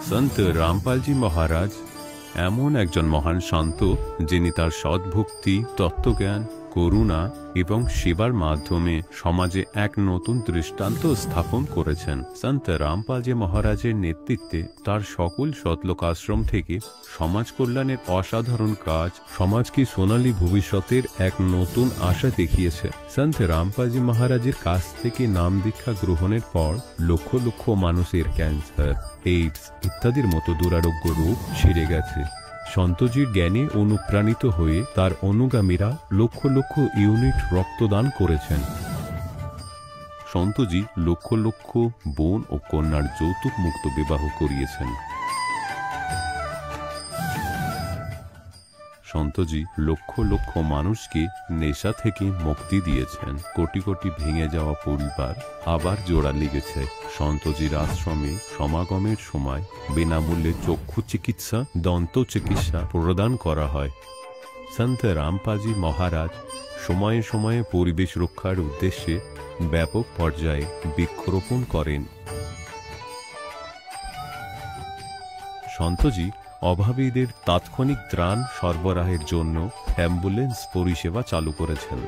সন্ত রামপালজি মহারাজ এমন একজন মহান সন্ত যিনি তার সদ্ভক্তি, তত্ত্বজ্ঞান, করুণা এবং সেবার মাধ্যমে সমাজে এক নতুন দৃষ্টান্ত স্থাপন করেছেন। সন্ত রামপালজি মহারাজের নেতৃত্বে তার সকল সতলোক আশ্রম থেকে সমাজ কল্যাণের অসাধারণ কাজ সমাজকে সোনালী ভবিষ্যতের এক নতুন আশা দেখিয়েছে। সন্ত রামপালজি মহারাজের কাছ থেকে নাম দীক্ষা গ্রহণের পর লক্ষ লক্ষ মানুষের ক্যান্সার, এইডস ইত্যাদির মতো দুরারোগ্য রোগ সেরে গেছে। সন্তজির জ্ঞানে অনুপ্রাণিত হয়ে তার অনুগামীরা লক্ষ লক্ষ ইউনিট রক্তদান করেছেন। সন্তজি লক্ষ লক্ষ বোন ও কন্যার যৌতুক মুক্ত বিবাহ করিয়েছেন। সন্তজি লক্ষ লক্ষ মানুষকে নেশা থেকে মুক্তি দিয়েছেন। কোটি কোটি ভেঙে যাওয়া পরিবার আবার জোড়া লেগেছে। সন্তজির আশ্রমে সমাগমের সময় বিনামূল্যে চক্ষু চিকিৎসা, দন্ত চিকিৎসা প্রদান করা হয়। সন্ত রামপালজি মহারাজ সময়ে সময়ে পরিবেশ রক্ষার উদ্দেশ্যে ব্যাপক পর্যায়ে বৃক্ষরোপণ করেন। সন্তজি অভাবীদের তাৎক্ষণিক ত্রাণ সরবরাহের জন্য অ্যাম্বুলেন্স পরিষেবা চালু করেছেন।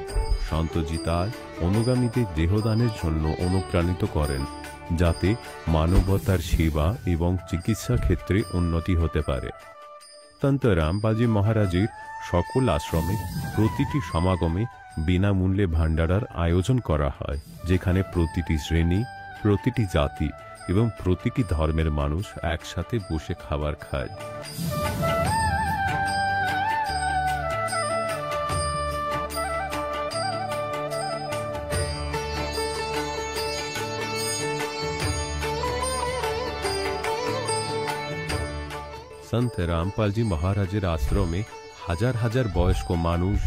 সন্তজি তার অনুগামীদের দেহদানের জন্য অনুপ্রাণিত করেন, যাতে মানবতার সেবা এবং চিকিৎসা ক্ষেত্রে উন্নতি হতে পারে। সন্ত রামপালজি মহারাজের সকল আশ্রমে প্রতিটি সমাগমে বিনামূল্যে ভান্ডারার আয়োজন করা হয়, যেখানে প্রতিটি শ্রেণী, প্রতিটি জাতি এবং প্রতিটি ধর্মের মানুষ একসাথে বসে খাবার খায়। সন্ত রামপালজি মহারাজের আশ্রমে হাজার হাজার বয়স্ক মানুষ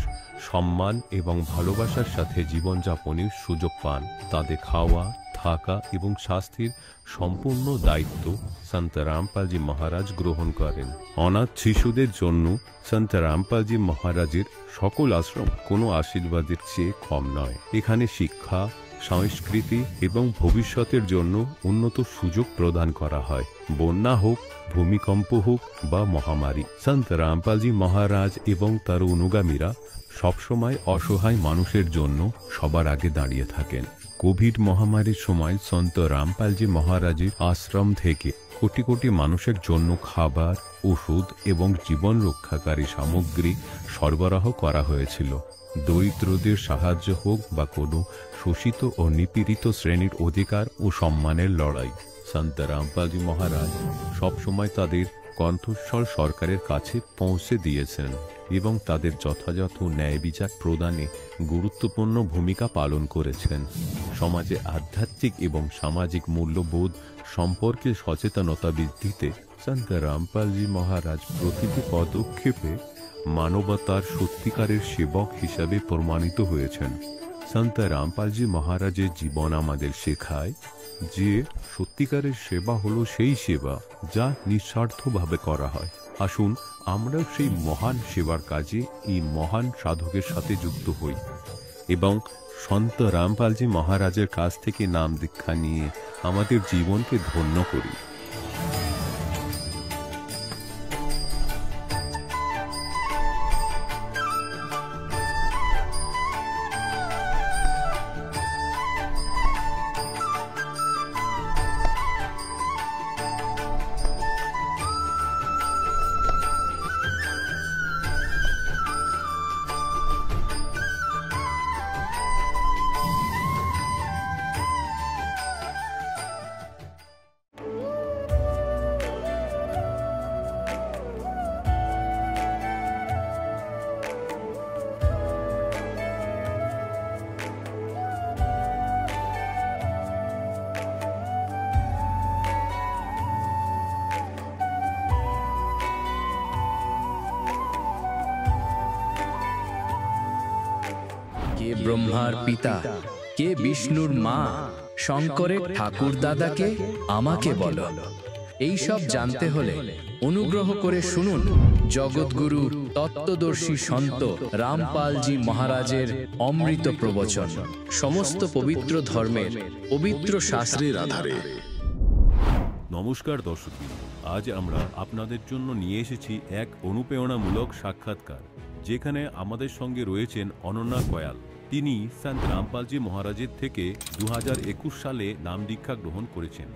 সম্মান এবং ভালোবাসার সাথে জীবনযাপনের সুযোগ পান। তাদের খাওয়া, থাকা এবং স্বাস্থ্যের সম্পূর্ণ দায়িত্ব সন্ত রামপালজি মহারাজ গ্রহণ করেন। অনাথ শিশুদের জন্য সন্ত রামপালজি মহারাজের সকল আশ্রম কোনো আশীর্বাদের চেয়ে কম নয়। এখানে শিক্ষা, সংস্কৃতি এবং ভবিষ্যতের জন্য উন্নত সুযোগ প্রদান করা হয়। বন্যা হোক, ভূমিকম্প হোক বা মহামারী, সন্ত রামপালজি মহারাজ এবং তার অনুগামীরা সবসময় অসহায় মানুষের জন্য সবার আগে দাঁড়িয়ে থাকেন। কোভিড মহামারীর সময় সন্ত রামপালজি মহারাজের আশ্রম থেকে কোটি কোটি মানুষের জন্য খাবার, ওষুধ এবং জীবন রক্ষাকারী সামগ্রী সরবরাহ করা হয়েছিল। দরিদ্রদের সাহায্য হোক বা কোনো শোষিত ও নিপীড়িত শ্রেণীর অধিকার ও সম্মানের লড়াই, সন্ত রামপালজি মহারাজ সবসময় তাদের কণ্ঠস্বর সরকারের কাছে পৌঁছে দিয়েছেন এবং তাদের যথাযথ ন্যায় বিচার প্রদানে গুরুত্বপূর্ণ ভূমিকা পালন করেছেন। সমাজে আধ্যাত্মিক এবং সামাজিক মূল্যবোধ সম্পর্কে সচেতনতা বৃদ্ধিতে সন্ত রামপালজি মহারাজ প্রতিটি পদক্ষেপে মানবতার সত্যিকারের সেবক হিসাবে প্রমাণিত হয়েছেন। সন্ত রামপালজি মহারাজের জীবন আমাদের শেখায় যে সত্যিকারের সেবা হলো সেই সেবা যা নিঃস্বার্থভাবে করা হয়। আসুন আমরাও সেই মহান সেবার কাজে এই মহান সাধকের সাথে যুক্ত হই এবং সন্ত রামপালজি মহারাজের কাছ থেকে নাম দীক্ষা নিয়ে আমাদের জীবনকে ধন্য করি। কে ব্রহ্মার পিতা, কে বিষ্ণুর মা, শঙ্করের ঠাকুর দাদাকে আমাকে বলো। এই সব জানতে হলে অনুগ্রহ করে শুনুন জগৎগুরু তত্ত্বদর্শী সন্ত রামপালজি মহারাজের অমৃত প্রবচন, সমস্ত পবিত্র ধর্মের পবিত্র শাস্ত্রের আধারে। নমস্কার দর্শক। আজ আমরা আপনাদের জন্য নিয়ে এসেছি এক অনুপ্রেরণামূলক সাক্ষাৎকার, যেখানে আমাদের সঙ্গে রয়েছেন অনন্যা কয়াল। তিনি সন্ত রামপালজি মহারাজের থেকে 2021 সালে নাম দীক্ষা গ্রহণ করেছেন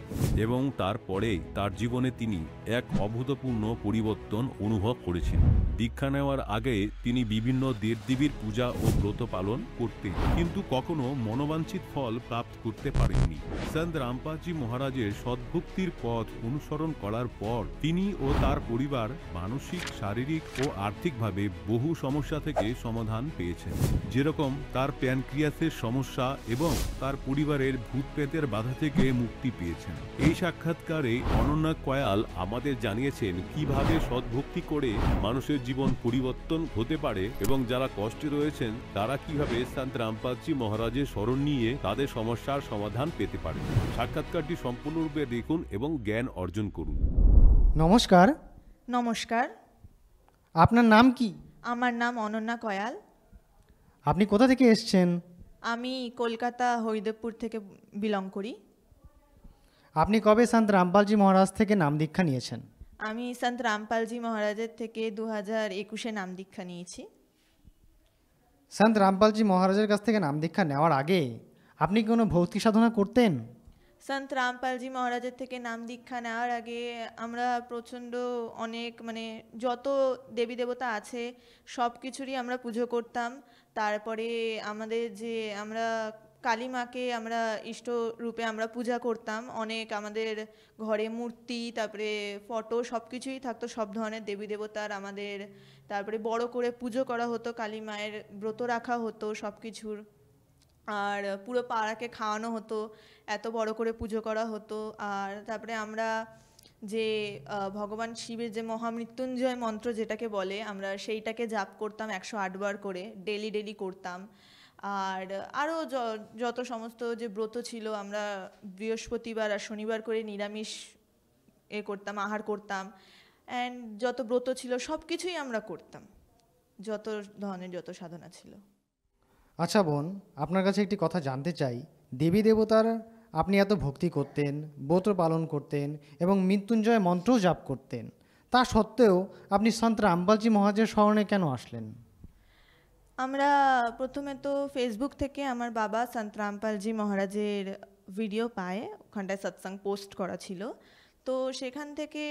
এবং তারপরে তার জীবনে তিনি এক অভূতপূর্ণ পরিবর্তন অনুভব করেছেন। দীক্ষা নেওয়ার আগে তিনি বিভিন্ন দেবদেবীর পূজা ও ব্রত পালন করতেন, কিন্তু কখনো মনোবাঞ্ছিত ফল প্রাপ্ত করতে পারেননি। সন্ত রামপালজি মহারাজের সদ্ভক্তির পথ অনুসরণ করার পর তিনি ও তার পরিবার মানসিক, শারীরিক ও আর্থিকভাবে বহু সমস্যা থেকে সমাধান পেয়েছেন, যেরকম তার প্যানক্রিয়াসের সমস্যা এবং তার পরিবারের ভূত প্রেতের বাধা থেকে মুক্তি পেয়েছেন। এই সাক্ষাৎকারে অনন্যা কয়াল আমাদের জানিয়েছেন কিভাবে সদ্ভক্তি করে মানুষের জীবন পরিবর্তন হতে পারে এবং যারা কষ্টে রয়েছেন তারা কিভাবে সন্ত রামপালজি মহারাজের শরণ নিয়ে তাদের সমস্যার সমাধান পেতে পারে। সাক্ষাৎকারটি সম্পূর্ণরূপে দেখুন এবং জ্ঞান অর্জন করুন। নমস্কার। নমস্কার, আপনার নাম কি? আমার নাম অনন্যা কয়াল। আপনি কোথা থেকে এসেছেন? আমি কলকাতা হরিদেবপুর থেকে বিলং করি। আপনি কবে সন্ত রামপালজি মহারাজ থেকে নাম দীক্ষা নিয়েছেন? আমি সন্ত রামপালজি মহারাজের থেকে 2021-এ নাম দীক্ষা নিয়েছি। সন্ত রামপালজি মহারাজের কাছ থেকে নাম দীক্ষা নেওয়ার আগে আপনি কি কোনো ভক্তি সাধনা করতেন? সন্ত রামপালজি মহারাজের থেকে নাম দীক্ষা নেওয়ার আগে আমরা প্রচণ্ড অনেক যত দেবী দেবতা আছে সব কিছুরই আমরা পুজো করতাম। তারপরে আমাদের যে আমরা কালী মাকে আমরা ইষ্ট রূপে আমরা পূজা করতাম। অনেক আমাদের ঘরে মূর্তি, তারপরে ফটো সব কিছুই থাকতো, সব ধরনের দেবী দেবতার আমাদের। তারপরে বড় করে পুজো করা হতো, কালী মায়ের ব্রত রাখা হতো সব কিছুর। আর পুরো পাড়াকে খাওয়ানো হতো, এত বড় করে পুজো করা হতো। আর তারপরে আমরা যে ভগবান শিবের যে মহামৃত্যুঞ্জয় মন্ত্র যেটাকে বলে, আমরা সেইটাকে জাপ করতাম 108 বার করে, ডেলি করতাম। আর আরও যত সমস্ত যে ব্রত ছিল, আমরা বৃহস্পতিবার আর শনিবার করে নিরামিষ করতাম, আহার করতাম। অ্যান্ড যত ব্রত ছিল সব কিছুই আমরা করতাম, যত ধরনের যত সাধনা ছিল। আচ্ছা বোন, আপনার কাছে একটি কথা জানতে চাই। দেবী দেবতার আপনি এত ভক্তি করতেন, ব্রত পালন করতেন এবং মৃত্যুঞ্জয় মন্ত্রও জাপ করতেন, তা সত্ত্বেও আপনি সন্ত রামপালজি মহারাজের শরণে কেন আসলেন? আমরা প্রথমে তো ফেসবুক থেকে আমার বাবা সন্ত রামপালজি মহারাজের ভিডিও পায়, ওখানটায় সৎসঙ্গ পোস্ট করা ছিল। তো সেখান থেকে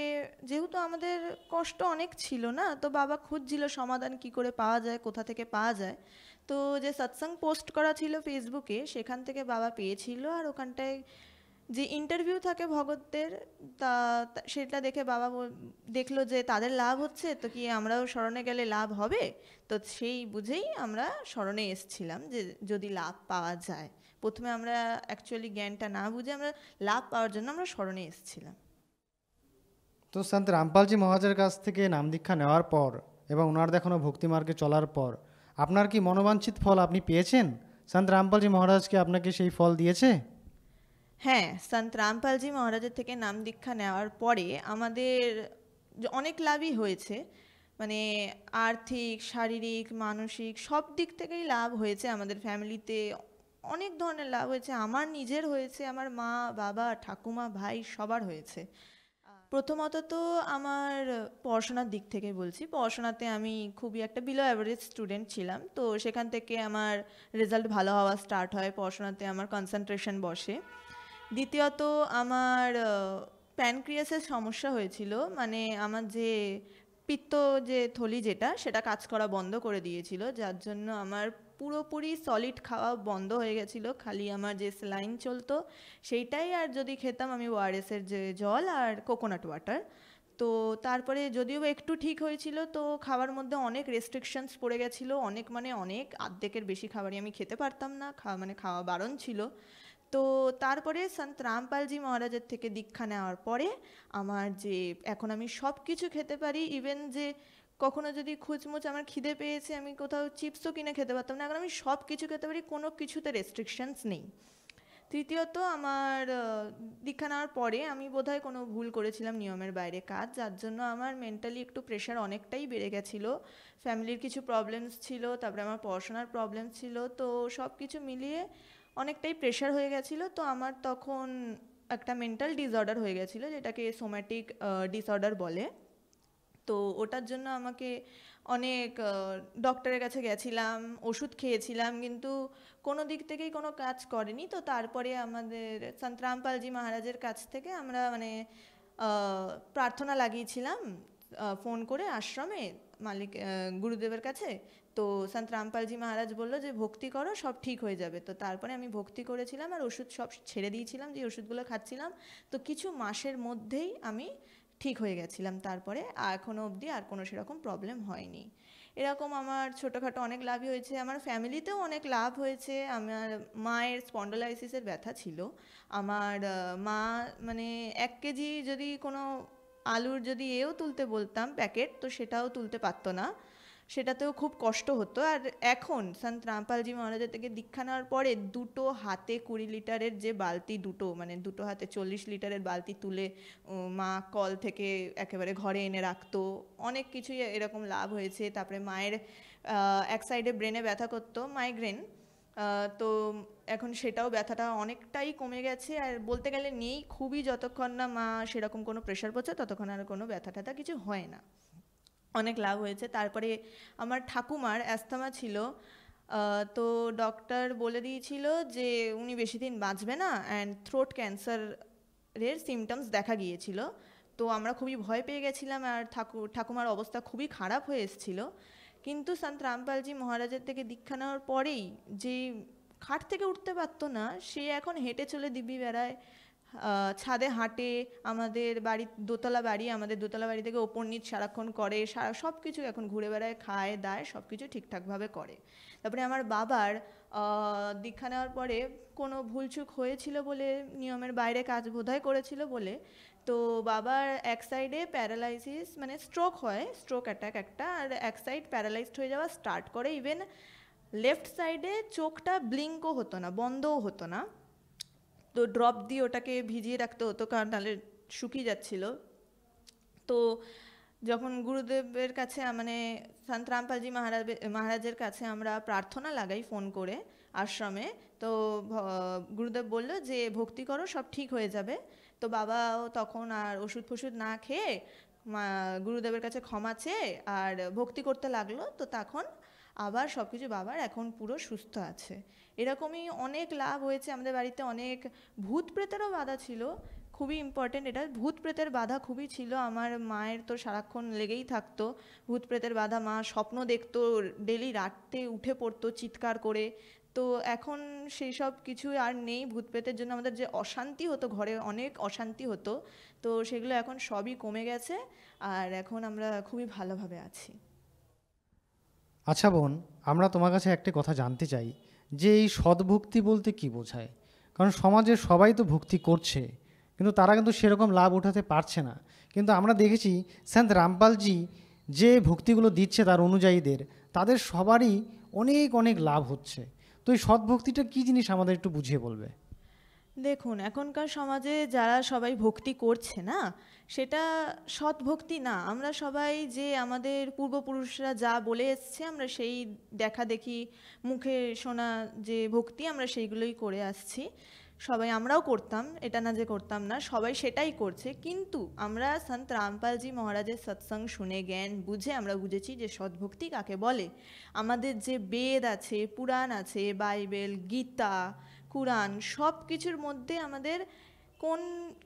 যেহেতু আমাদের কষ্ট অনেক ছিল না, তো বাবা খুঁজছিল সমাধান কি করে পাওয়া যায়, কোথা থেকে পাওয়া যায়। তো যে সৎসঙ্গ পোস্ট করা ছিল ফেসবুকে, সেখান থেকে বাবা পেয়েছিল। আর ওখানটায় যে ইন্টারভিউ থাকে ভগতদের, সেটা দেখে বাবা দেখলো যে তাদের লাভ হচ্ছে, তো কি আমরাও শরণে গেলে লাভ হবে। তো সেই বুঝেই আমরা শরণে এসেছিলাম, যে যদি লাভ পাওয়া যায়। প্রথমে আমরা অ্যাকচুয়ালি জ্ঞানটা না বুঝে আমরা লাভ পাওয়ার জন্য আমরা শরণে এসেছিলাম। তো সন্ত রামপালজি মহারাজের কাছ থেকে নাম দীক্ষা নেওয়ার পর এবং ওনার দেখানো ভক্তিমার্গে চলার পর আপনার কি মনোবাঞ্ছিত ফল আপনি পেয়েছেন? সন্ত রামপালজি মহারাজকে আপনাকে সেই ফল দিয়েছে? হ্যাঁ, সন্ত রামপালজি মহারাজের থেকে নাম দীক্ষা নেওয়ার পরে আমাদের অনেক লাভই হয়েছে। আর্থিক, শারীরিক, মানসিক সব দিক থেকেই লাভ হয়েছে। আমাদের ফ্যামিলিতে অনেক ধরনের লাভ হয়েছে। আমার নিজের হয়েছে, আমার মা, বাবা, ঠাকুমা, ভাই সবার হয়েছে। প্রথমত তো আমার পড়াশোনার দিক থেকে বলছি, পড়াশোনাতে আমি খুবই একটা বিলো অ্যাভারেজ স্টুডেন্ট ছিলাম। তো সেখান থেকে আমার রেজাল্ট ভালো হওয়া স্টার্ট হয়, পড়াশোনাতে আমার কনসেন্ট্রেশন বসে। দ্বিতীয়ত আমার প্যানক্রিয়াসের সমস্যা হয়েছিল, আমার যে পিত্ত যে থলি সেটা কাজ করা বন্ধ করে দিয়েছিল, যার জন্য আমার পুরোপুরি সলিড খাওয়া বন্ধ হয়ে গেছিলো। খালি আমার যে স্যালাইন চলতো সেইটাই, আর যদি খেতাম আমি ওআরএসের যে জল আর কোকোনাট ওয়াটার। তো তারপরে যদিও একটু ঠিক হয়েছিল, তো খাওয়ার মধ্যে অনেক রেস্ট্রিকশনস পড়ে গেছিলো, অনেক অর্ধেকের বেশি খাবারই আমি খেতে পারতাম না, খাওয়া বারণ ছিল। তো তারপরে সন্ত রামপালজি মহারাজের থেকে দীক্ষা নেওয়ার পরে আমার যে এখন আমি সব কিছু খেতে পারি, ইভেন যে কখনো যদি খুচমুচ আমার খিদে পেয়েছে, আমি কোথাও চিপসও কিনে খেতে পারতাম না, এখন আমি সব কিছু খেতে পারি, কোনো কিছুতে রেস্ট্রিকশনস নেই। তৃতীয়ত আমার দীক্ষা নেওয়ার পরে আমি বোধহয় কোনো ভুল করেছিলাম, নিয়মের বাইরে কাজ, যার জন্য আমার মেন্টালি একটু প্রেশার অনেকটাই বেড়ে গেছিলো। ফ্যামিলির কিছু প্রবলেমস ছিল, তারপরে আমার পড়াশোনার প্রবলেম ছিল, তো সব কিছু মিলিয়ে অনেকটাই প্রেশার হয়ে গেছিলো। তো আমার তখন একটা মেন্টাল ডিসঅর্ডার হয়ে গেছিলো, যেটাকে সোম্যাটিক ডিসঅর্ডার বলে। তো ওটার জন্য আমাকে অনেক ডক্টরের কাছে গেছিলাম, ওষুধ খেয়েছিলাম, কিন্তু কোনো দিক থেকেই কোনো কাজ করেনি। তো তারপরে আমাদের সন্ত রামপালজি মহারাজের কাছ থেকে আমরা মানে প্রার্থনা লাগিয়েছিলাম ফোন করে আশ্রমে মালিক গুরুদেবের কাছে। তো সন্ত রামপালজি মহারাজ বললো যে ভক্তি করো, সব ঠিক হয়ে যাবে। তো তারপরে আমি ভক্তি করেছিলাম আর ওষুধ সব ছেড়ে দিয়েছিলাম, যে ওষুধগুলো খাচ্ছিলাম। তো কিছু মাসের মধ্যেই আমি ঠিক হয়ে গেছিলাম। তারপরে এখনও অবধি আর কোনো সেরকম প্রবলেম হয়নি। এরকম আমার ছোটোখাটো অনেক লাভই হয়েছে, আমার ফ্যামিলিতেও অনেক লাভ হয়েছে। আমার মায়ের স্পন্ডোলাইসিসের ব্যথা ছিল। আমার মা মানে 1 কেজি যদি কোনো আলুর যদি এও তুলতে বলতাম প্যাকেট, তো সেটাও তুলতে পারতো না, সেটাতেও খুব কষ্ট হতো। আর এখন সন্ত রামপালজি মহারাজের থেকে দীক্ষা নেওয়ার পরে 2 হাতে 20 লিটারের যে বালতি, মানে 2 হাতে 40 লিটারের বালতি তুলে মা কল থেকে একেবারে ঘরে এনে রাখতো। অনেক কিছুই এরকম লাভ হয়েছে। তারপরে মায়ের এক সাইডে ব্রেনে ব্যথা করতো, মাইগ্রেন, তো এখন সেটাও ব্যথাটা অনেকটাই কমে গেছে। আর বলতে গেলে নেই, খুবই যতক্ষণ না মা সেরকম কোনো প্রেশার পড়ছে ততক্ষণ আর কোনো ব্যথা ট্যাথা কিছু হয় না। অনেক লাভ হয়েছে। তারপরে আমার ঠাকুমার অ্যাস্থমা ছিল, তো ডক্টর বলে দিয়েছিল যে উনি বেশি দিন বাঁচবে না, অ্যান্ড থ্রোট ক্যান্সারের সিমটমস দেখা গিয়েছিল। তো আমরা খুবই ভয় পেয়ে গেছিলাম, আর ঠাকুমার অবস্থা খুবই খারাপ হয়ে এসেছিলো। কিন্তু সন্ত রামপালজি মহারাজের থেকে দীক্ষা নেওয়ার পরেই যে খাট থেকে উঠতে পারতো না, সে এখন হেঁটে চলে দিব্যি বেড়ায়, ছাদে হাঁটে। আমাদের বাড়ি দোতলা বাড়ি, আমাদের দোতলা বাড়ি থেকে ওপর নিচ সারাক্ষণ করে, সব কিছু এখন ঘুরে বেড়ায়, খায় দায়, সব কিছু ঠিকঠাকভাবে করে। তারপরে আমার বাবার দীক্ষা নেওয়ার পরে কোনো ভুলচুক হয়েছিল বলে, নিয়মের বাইরে কাজ বোধহয় করেছিল বলে, তো বাবার এক সাইডে প্যারালাইসিস মানে স্ট্রোক হয়, স্ট্রোক অ্যাটাক একটা, আর এক সাইড প্যারালাইজড হয়ে যাওয়া স্টার্ট করে। ইভেন লেফট সাইডে চোখটা ব্লিঙ্কও হতো না, বন্ধও হতো না। তো ড্রপ দিয়ে ওটাকে ভিজিয়ে রাখতে হতো, কারণ তাহলে শুকিয়ে যাচ্ছিল। তো যখন গুরুদেবের কাছে মানে সন্ত রামপালজি মহারাজের কাছে আমরা প্রার্থনা লাগাই ফোন করে আশ্রমে, তো গুরুদেব বলল যে ভক্তি করো, সব ঠিক হয়ে যাবে। তো বাবাও তখন আর ওষুধ ফষুধ না খেয়ে গুরুদেবের কাছে ক্ষমা চেয়ে আর ভক্তি করতে লাগলো। তো তখন আবার সব কিছু বাবার এখন পুরো সুস্থ আছে। এরকমই অনেক লাভ হয়েছে আমাদের বাড়িতে। অনেক ভূত প্রেতেরও বাধা ছিল, খুবই ইম্পর্টেন্ট এটা, ভূত প্রেতের বাধা খুবই ছিল। আমার মায়ের তো সারাক্ষণ লেগেই থাকতো ভূত প্রেতের বাধা, মা স্বপ্ন দেখতো, ডেলি রাতে উঠে পড়তো চিৎকার করে। তো এখন সেই সব কিছু আর নেই। ভূত প্রেতের জন্য আমাদের যে অশান্তি হতো, ঘরে অনেক অশান্তি হতো, তো সেগুলো এখন সবই কমে গেছে, আর এখন আমরা খুবই ভালোভাবে আছি। আচ্ছা বোন, আমরা তোমার কাছে একটা কথা জানতে চাই যে এই সদ্ভক্তি বলতে কি বোঝায়? কারণ সমাজের সবাই তো ভক্তি করছে, কিন্তু তারা কিন্তু সেরকম লাভ উঠাতে পারছে না। কিন্তু আমরা দেখেছি সন্ত রামপালজি যে ভক্তিগুলো দিচ্ছে তার অনুযায়ীদের, তাদের সবারই অনেক অনেক লাভ হচ্ছে। তো এই সদ্ভক্তিটা কী জিনিস আমাদের একটু বুঝিয়ে বলবে? দেখুন, এখনকার সমাজে যারা সবাই ভক্তি করছে না, সেটা সৎ ভক্তি না। আমরা সবাই যে আমাদের পূর্বপুরুষরা যা বলে এসছে, আমরা সেই দেখা দেখি মুখে শোনা যে ভক্তি, আমরা সেইগুলোই করে আসছি। সবাই আমরাও করতাম, এটা না যে করতাম না, সবাই সেটাই করছে। কিন্তু আমরা সন্ত রামপালজি মহারাজের সৎসঙ্গ শুনে জ্ঞান বুঝে আমরা বুঝেছি যে সদ্ভক্তি কাকে বলে। আমাদের যে বেদ আছে, পুরাণ আছে, বাইবেল, গীতা, কুরআন, সব কিছুর মধ্যে আমাদের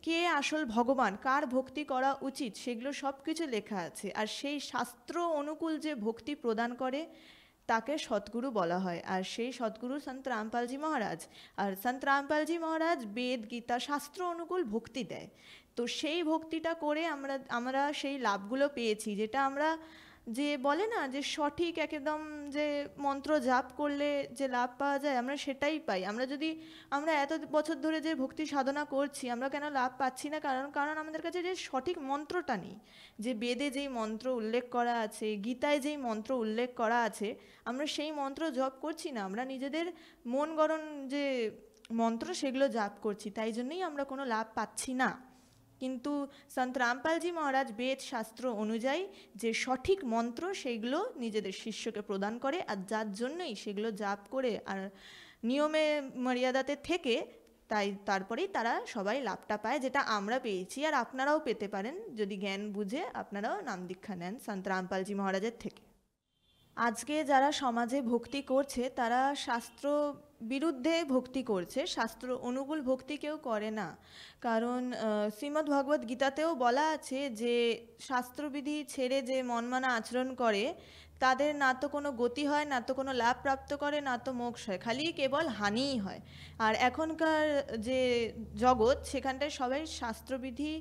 কে আসল ভগবান, কার ভক্তি করা উচিত, সেগুলো সব কিছু লেখা আছে। আর সেই শাস্ত্র অনুকূল যে ভক্তি প্রদান করে তাকে সদ্গুরু বলা হয়। আর সেই সদ্গুরু সন্ত রামপালজি মহারাজ। আর সন্ত রামপালজি মহারাজ বেদ, গীতা, শাস্ত্র অনুকূল ভক্তি দেয়। তো সেই ভক্তিটা করে আমরা সেই লাভগুলো পেয়েছি, যেটা আমরা যে বলে না যে সঠিক একদম যে মন্ত্র জাপ করলে যে লাভ পাওয়া যায়, আমরা সেটাই পাই। আমরা এত বছর ধরে যে ভক্তি সাধনা করছি, আমরা কেন লাভ পাচ্ছি না? কারণ আমাদের কাছে যে সঠিক মন্ত্রটা নেই। যে বেদে যেই মন্ত্র উল্লেখ করা আছে, গীতায় যেই মন্ত্র উল্লেখ করা আছে, আমরা সেই মন্ত্র জপ করছি না। আমরা নিজেদের মন গড়ন যে মন্ত্র সেগুলো জাপ করছি, তাই জন্যই আমরা কোনো লাভ পাচ্ছি না। কিন্তু সন্ত রামপালজি মহারাজ বেদ শাস্ত্র অনুযায়ী যে সঠিক মন্ত্র, সেইগুলো নিজেদের শিষ্যকে প্রদান করে, আর যার জন্যই সেগুলো জাপ করে আর নিয়মে মর্যাদাতে থেকে তাই তারপরেই তারা সবাই লাভটা পায়, যেটা আমরা পেয়েছি। আর আপনারাও পেতে পারেন যদি জ্ঞান বুঝে আপনারাও নাম দীক্ষা নেন সন্ত রামপালজি মহারাজের থেকে। আজকে যারা সমাজে ভক্তি করছে তারা শাস্ত্র বিরুদ্ধে ভক্তি করছে, শাস্ত্র অনুকূল ভক্তি কেউ করে না। কারণ শ্রীমদ্ ভগবদ্ গীতাতেও বলা আছে যে শাস্ত্রবিধি ছেড়ে যে মনমানা আচরণ করে তাদের না তো কোনো গতি হয়, না তো কোনো লাভ প্রাপ্ত করে, না তো মোক্ষ হয়, খালি কেবল হানিই হয়। আর এখনকার যে জগৎ সেখানটায় সবাই শাস্ত্রবিধি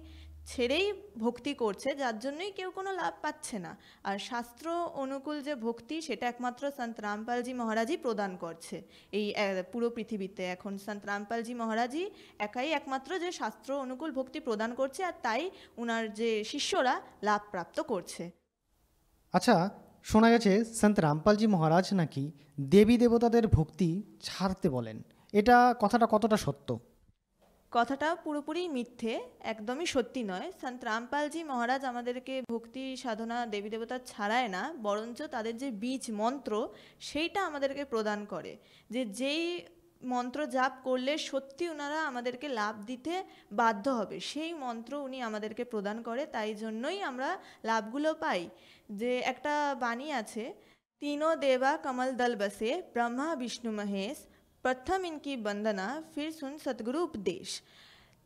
ছেড়েই ভক্তি করছে, যার জন্যই কেউ কোনো লাভ পাচ্ছে না। আর শাস্ত্র অনুকূল যে ভক্তি সেটা একমাত্র সন্ত রামপালজি মহারাজই প্রদান করছে এই পুরো পৃথিবীতে। এখন সন্ত রামপালজি মহারাজই একাই একমাত্র যে শাস্ত্র অনুকূল ভক্তি প্রদান করছে, আর তাই উনার যে শিষ্যরা লাভ প্রাপ্ত করছে। আচ্ছা, শোনা গেছে সন্ত রামপালজি মহারাজ নাকি দেবী দেবতাদের ভক্তি ছাড়তে বলেন, এটা কথাটা কতটা সত্য? কথাটা পুরোপুরি মিথ্যে, একদমই সত্যি নয়। সন্ত রামপালজি মহারাজ আমাদেরকে ভক্তি সাধনা দেবী দেবতা ছাড়ায় না, বরঞ্চ তাদের যে বীজ মন্ত্র সেইটা আমাদেরকে প্রদান করে, যে যেই মন্ত্র জাপ করলে সত্যি ওনারা আমাদেরকে লাভ দিতে বাধ্য হবে, সেই মন্ত্র উনি আমাদেরকে প্রদান করে। তাই জন্যই আমরা লাভগুলো পাই। যে একটা বাণী আছে, তিনো দেবা কমল দল বসে ব্রহ্মা বিষ্ণু মহেশ, প্রথম ইনকি বন্দনা ফির শুন সদ্গুরু উপদেশ।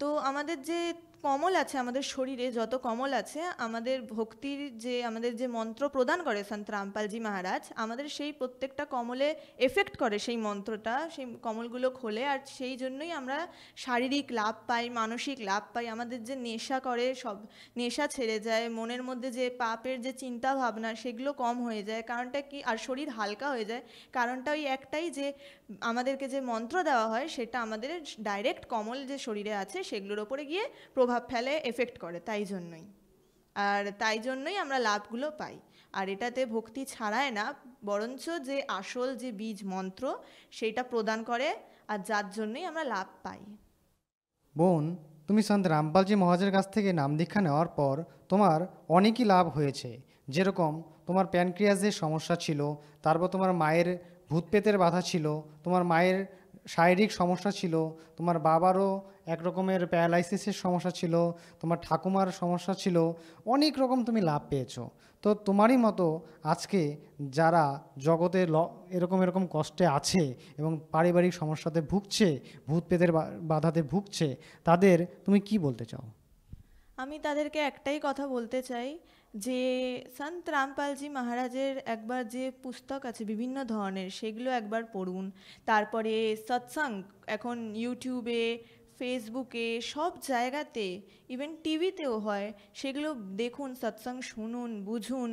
তো আমাদের যে কমল আছে, আমাদের শরীরে যত কমল আছে, আমাদের ভক্তির যে আমাদের যে মন্ত্র প্রদান করে সন্ত রামপালজি মহারাজ, আমাদের সেই প্রত্যেকটা কমলে এফেক্ট করে সেই মন্ত্রটা, সেই কমলগুলো খোলে। আর সেই জন্যই আমরা শারীরিক লাভ পাই, মানসিক লাভ পাই। আমাদের যে নেশা করে সব নেশা ছেড়ে যায়, মনের মধ্যে যে পাপের যে চিন্তা ভাবনা সেগুলো কম হয়ে যায়। কারণটা কি? আর শরীর হালকা হয়ে যায়। কারণটা ওই একটাই, যে আমাদেরকে যে মন্ত্র দেওয়া হয় সেটা আমাদের ডাইরেক্ট কমল যে শরীরে আছে সেগুলোর ওপরে গিয়ে প্রভাব ফেলে, এফেক্ট করে। তাই জন্যই তাই জন্যই আমরা লাভগুলো পাই। আর এটাতে ভক্তি ছাড়ায় না, বরঞ্চ যে আসল যে বীজ মন্ত্র সেইটা প্রদান করে, আর যার জন্যই আমরা লাভ পাই। বোন, তুমি সন্ত রামপালজি মহারাজের কাছ থেকে নাম দীক্ষা নেওয়ার পর তোমার অনেকই লাভ হয়েছে। যেরকম তোমার প্যানক্রিয়াসের সমস্যা ছিল, তারপর তোমার মায়ের ভূত পেতের বাধা ছিল, তোমার মায়ের শারীরিক সমস্যা ছিল, তোমার বাবারও এক রকমের প্যারালাইসিসের সমস্যা ছিল, তোমার ঠাকুমার সমস্যা ছিল, অনেক রকম তুমি লাভ পেয়েছো। তো তোমারই মতো আজকে যারা জগতে এরকম এরকম কষ্টে আছে এবং পারিবারিক সমস্যাতে ভুগছে, ভূত পেতের বাধাতে ভুগছে, তাদের তুমি কি বলতে চাও? আমি তাদেরকে একটাই কথা বলতে চাই, যে সন্ত রামপালজি মহারাজের একবার যে পুস্তক আছে বিভিন্ন ধরনের, সেগুলো একবার পড়ুন। তারপরে সৎসঙ্গ এখন ইউটিউবে, ফেসবুকে, সব জায়গাতে, ইভেন টিভিতেও হয়, সেগুলো দেখুন, সৎসঙ্গ শুনুন, বুঝুন।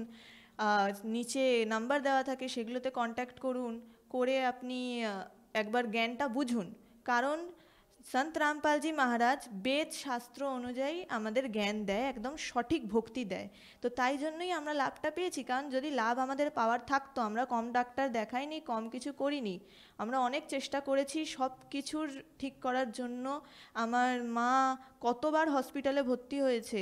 নিচে নাম্বার দেওয়া থাকে, সেগুলোতে কন্ট্যাক্ট করুন, করে আপনি একবার জ্ঞানটা বুঝুন। কারণ সন্ত রামপালজি মহারাজ বেদ শাস্ত্র অনুযায়ী আমাদের জ্ঞান দেয়, একদম সঠিক ভক্তি দেয়। তো তাই জন্যই আমরা লাভটা পেয়েছি। কারণ যদি লাভ আমাদের পাওয়ার থাকতো, আমরা কম ডাক্তার দেখাইনি, কম কিছু করিনি, আমরা অনেক চেষ্টা করেছি সব কিছুর ঠিক করার জন্য। আমার মা কতবার হসপিটালে ভর্তি হয়েছে,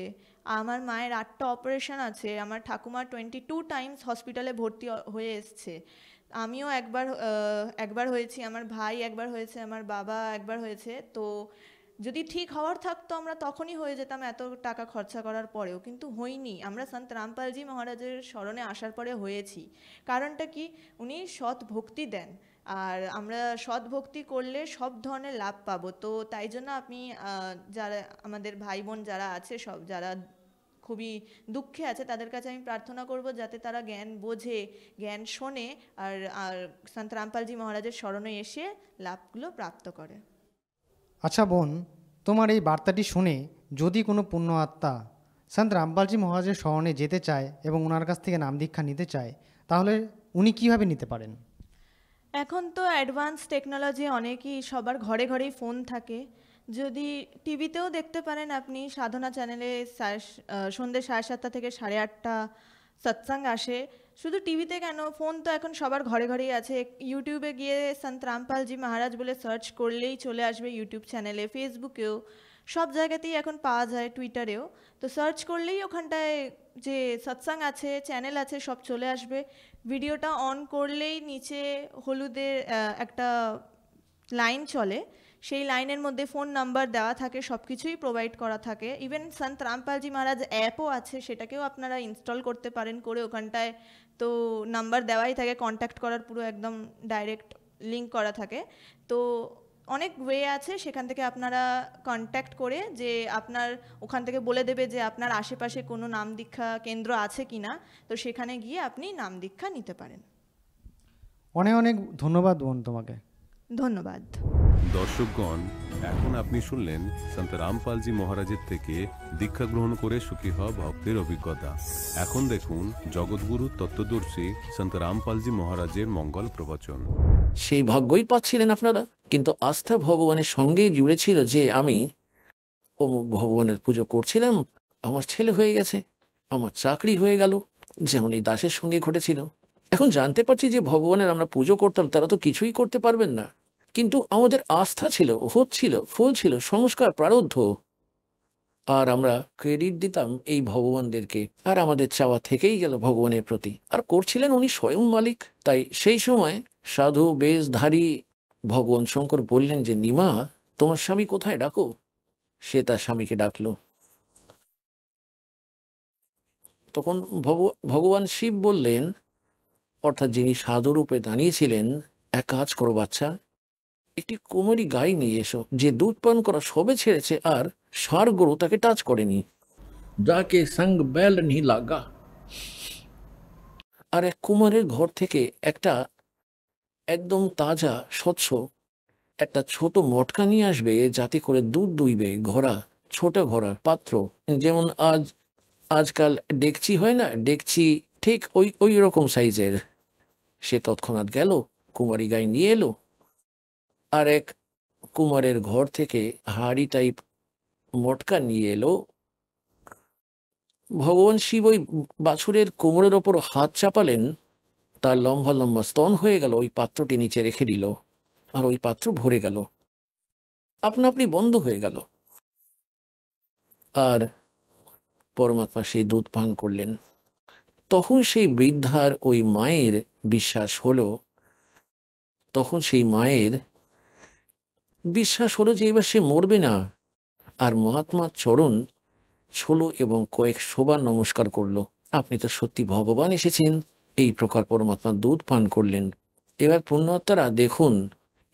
আমার মায়ের 8টা অপারেশন আছে, আমার ঠাকুমার 22 টাইমস হসপিটালে ভর্তি হয়ে এসছে। আমিও একবার হয়েছি, আমার ভাই একবার হয়েছে, আমার বাবা একবার হয়েছে। তো যদি ঠিক হওয়ার থাকতো আমরা তখনই হয়ে যেতাম, এত টাকা খরচা করার পরেও, কিন্তু হইনি। আমরা সন্ত রামপালজি মহারাজের স্মরণে আসার পরে হয়েছি। কারণটা কি? উনি সৎ ভক্তি দেন, আর আমরা সৎ ভক্তি করলে সব ধরনের লাভ পাবো। তো তাই জন্য আপনি যারা আমাদের ভাই বোন যারা আছে, সব যারা খুবই দুঃখে আছে, তাদের কাছে আমি প্রার্থনা করব যাতে তারা জ্ঞান বোঝে, জ্ঞান শোনে, আর সন্ত রামপালজি মহারাজের স্মরণে এসে লাভগুলো প্রাপ্ত করে। আচ্ছা বোন, তোমার এই বার্তাটি শুনে যদি কোনো পুণ্য আত্মা সন্ত রামপালজি মহারাজের স্মরণে যেতে চায় এবং ওনার কাছ থেকে নাম দীক্ষা নিতে চায়, তাহলে উনি কিভাবে নিতে পারেন? এখন তো অ্যাডভান্স টেকনোলজি, অনেকই সবার ঘরে ঘরেই ফোন থাকে। যদি টিভিতেও দেখতে পারেন আপনি, সাধনা চ্যানেলে সন্ধ্যে 7:30 থেকে 8:30 সৎসঙ্গ আসে। শুধু টিভিতে কেন, ফোন তো এখন সবার ঘরে ঘরেই আছে। ইউটিউবে গিয়ে সন্ত রামপালজি মহারাজ বলে সার্চ করলেই চলে আসবে, ইউটিউব চ্যানেলে, ফেসবুকেও, সব জায়গাতেই এখন পাওয়া যায়, টুইটারেও। তো সার্চ করলেই ওখানটায় যে সৎসঙ্গ আছে, চ্যানেল আছে, সব চলে আসবে। ভিডিওটা অন করলেই নিচে হলুদের একটা লাইন চলে, সেই লাইনের মধ্যে ফোন নাম্বার দেওয়া থাকে, সব কিছুই প্রোভাইড করা থাকে। ইভেন সন্ত রামপালজি মহারাজ অ্যাপও আছে, সেটাকেও আপনারা ইনস্টল করতে পারেন করে ওখানটায় তো নাম্বার দেওয়াই থাকে, কন্ট্যাক্ট করার পুরো একদম ডাইরেক্ট লিঙ্ক করা থাকে। তো অনেক ওয়ে আছে, সেখান থেকে আপনারা কন্ট্যাক্ট করে যে আপনার ওখান থেকে বলে দেবে যে আপনার আশেপাশে কোনো নাম দীক্ষা কেন্দ্র আছে কি না, তো সেখানে গিয়ে আপনি নাম দীক্ষা নিতে পারেন। অনেক অনেক ধন্যবাদ বোন তোমাকে। ধন্যবাদ। দর্শকগণ, এখন আপনি শুনলেন সন্ত রামপালজি মহারাজের থেকে দীক্ষা গ্রহণ করে সুখী হওয়া ভক্তের অভিজ্ঞতা। এখন দেখুন জগৎগুরু তত্ত্বদর্শী সন্ত রামপালজি মহারাজের মঙ্গল প্রবচন। সেই ভাগ্যই পাচ্ছিলেন আপনারা, কিন্তু আস্থা ভগবানের সঙ্গে জুড়ে ছিল যে আমি অমুক ভগবানের পুজো করছিলাম, আমার ছেলে হয়ে গেছে, আমার চাকরি হয়ে গেল, যেমন এই দাসের সঙ্গে ঘটেছিল। এখন জানতে পারছি যে ভগবানের আমরা পুজো করতাম, তারা তো কিছুই করতে পারবেন না, কিন্তু আমাদের আস্থা ছিল, হচ্ছিল, ফুল ছিল, সংস্কার প্রারব্ধ, আর আমরা ক্রেডিট দিতাম এই ভগবানদেরকে, আর আমাদের চাওয়া থেকেই গেল ভগবানের প্রতি, আর করছিলেন উনি স্বয়ং মালিক। তাই সেই সময় সাধু বেশধারী ভগবান শঙ্কর বললেন যে নিমা, তোমার স্বামী কোথায়, ডাকো। সে তার স্বামীকে ডাকলো। তখন ভগবান শিব বললেন, অর্থাৎ যিনি সাধু রূপে দাঁড়িয়েছিলেন, এক কাজ করো বাচ্চা, একটি কুমারী গাই নিয়ে এসো, যে দুধ পান করা সবে ছেড়েছে আর ষাঁড় গরু তাকে টাচ করেনি। যাকে সঙ্গ বেল नहीं লাগা। আর এক কুমারের ঘর থেকে একটা একদম তাজা স্বচ্ছ একটা ছোট মটকা নিয়ে আসবে, যাতে করে দুধ দুইবে ঘোড়া, ছোট ঘোড়া পাত্র, যেমন আজকাল ডেকচি হয় না, ডেকচি ঠিক ওই ওই রকম সাইজের। সে তৎক্ষণাৎ গেল, কুমারী গাই নিয়ে এলো, আর এক কুমারের ঘর থেকে হাড়ি টাইপ মটকা নিয়ে এলো। ভগবান শিব ওই বাছুরের কোমরের ওপর হাত চাপালেন, তার লম্বা লম্বা স্তন হয়ে গেল, ওই পাত্রটি নিচে রেখে দিল, আর ওই পাত্র ভরে গেল, আপনা আপনি বন্ধ হয়ে গেল, আর পরমাত্মা সেই দুধ পান করলেন। তখন সেই বৃদ্ধার ওই মায়ের বিশ্বাস হলো, তখন সেই মায়ের বিশ্বাস হলো যে এবার সে মরবে না, আর মহাত্মার চরণ ছোলো এবং কয়েক শোবার নমস্কার করলো। আপনি তো সত্যি ভগবান এসেছেন, এই প্রকার পরমাত্মার দুধ পান করলেন। এবার পুণ্যাত্মারা দেখুন,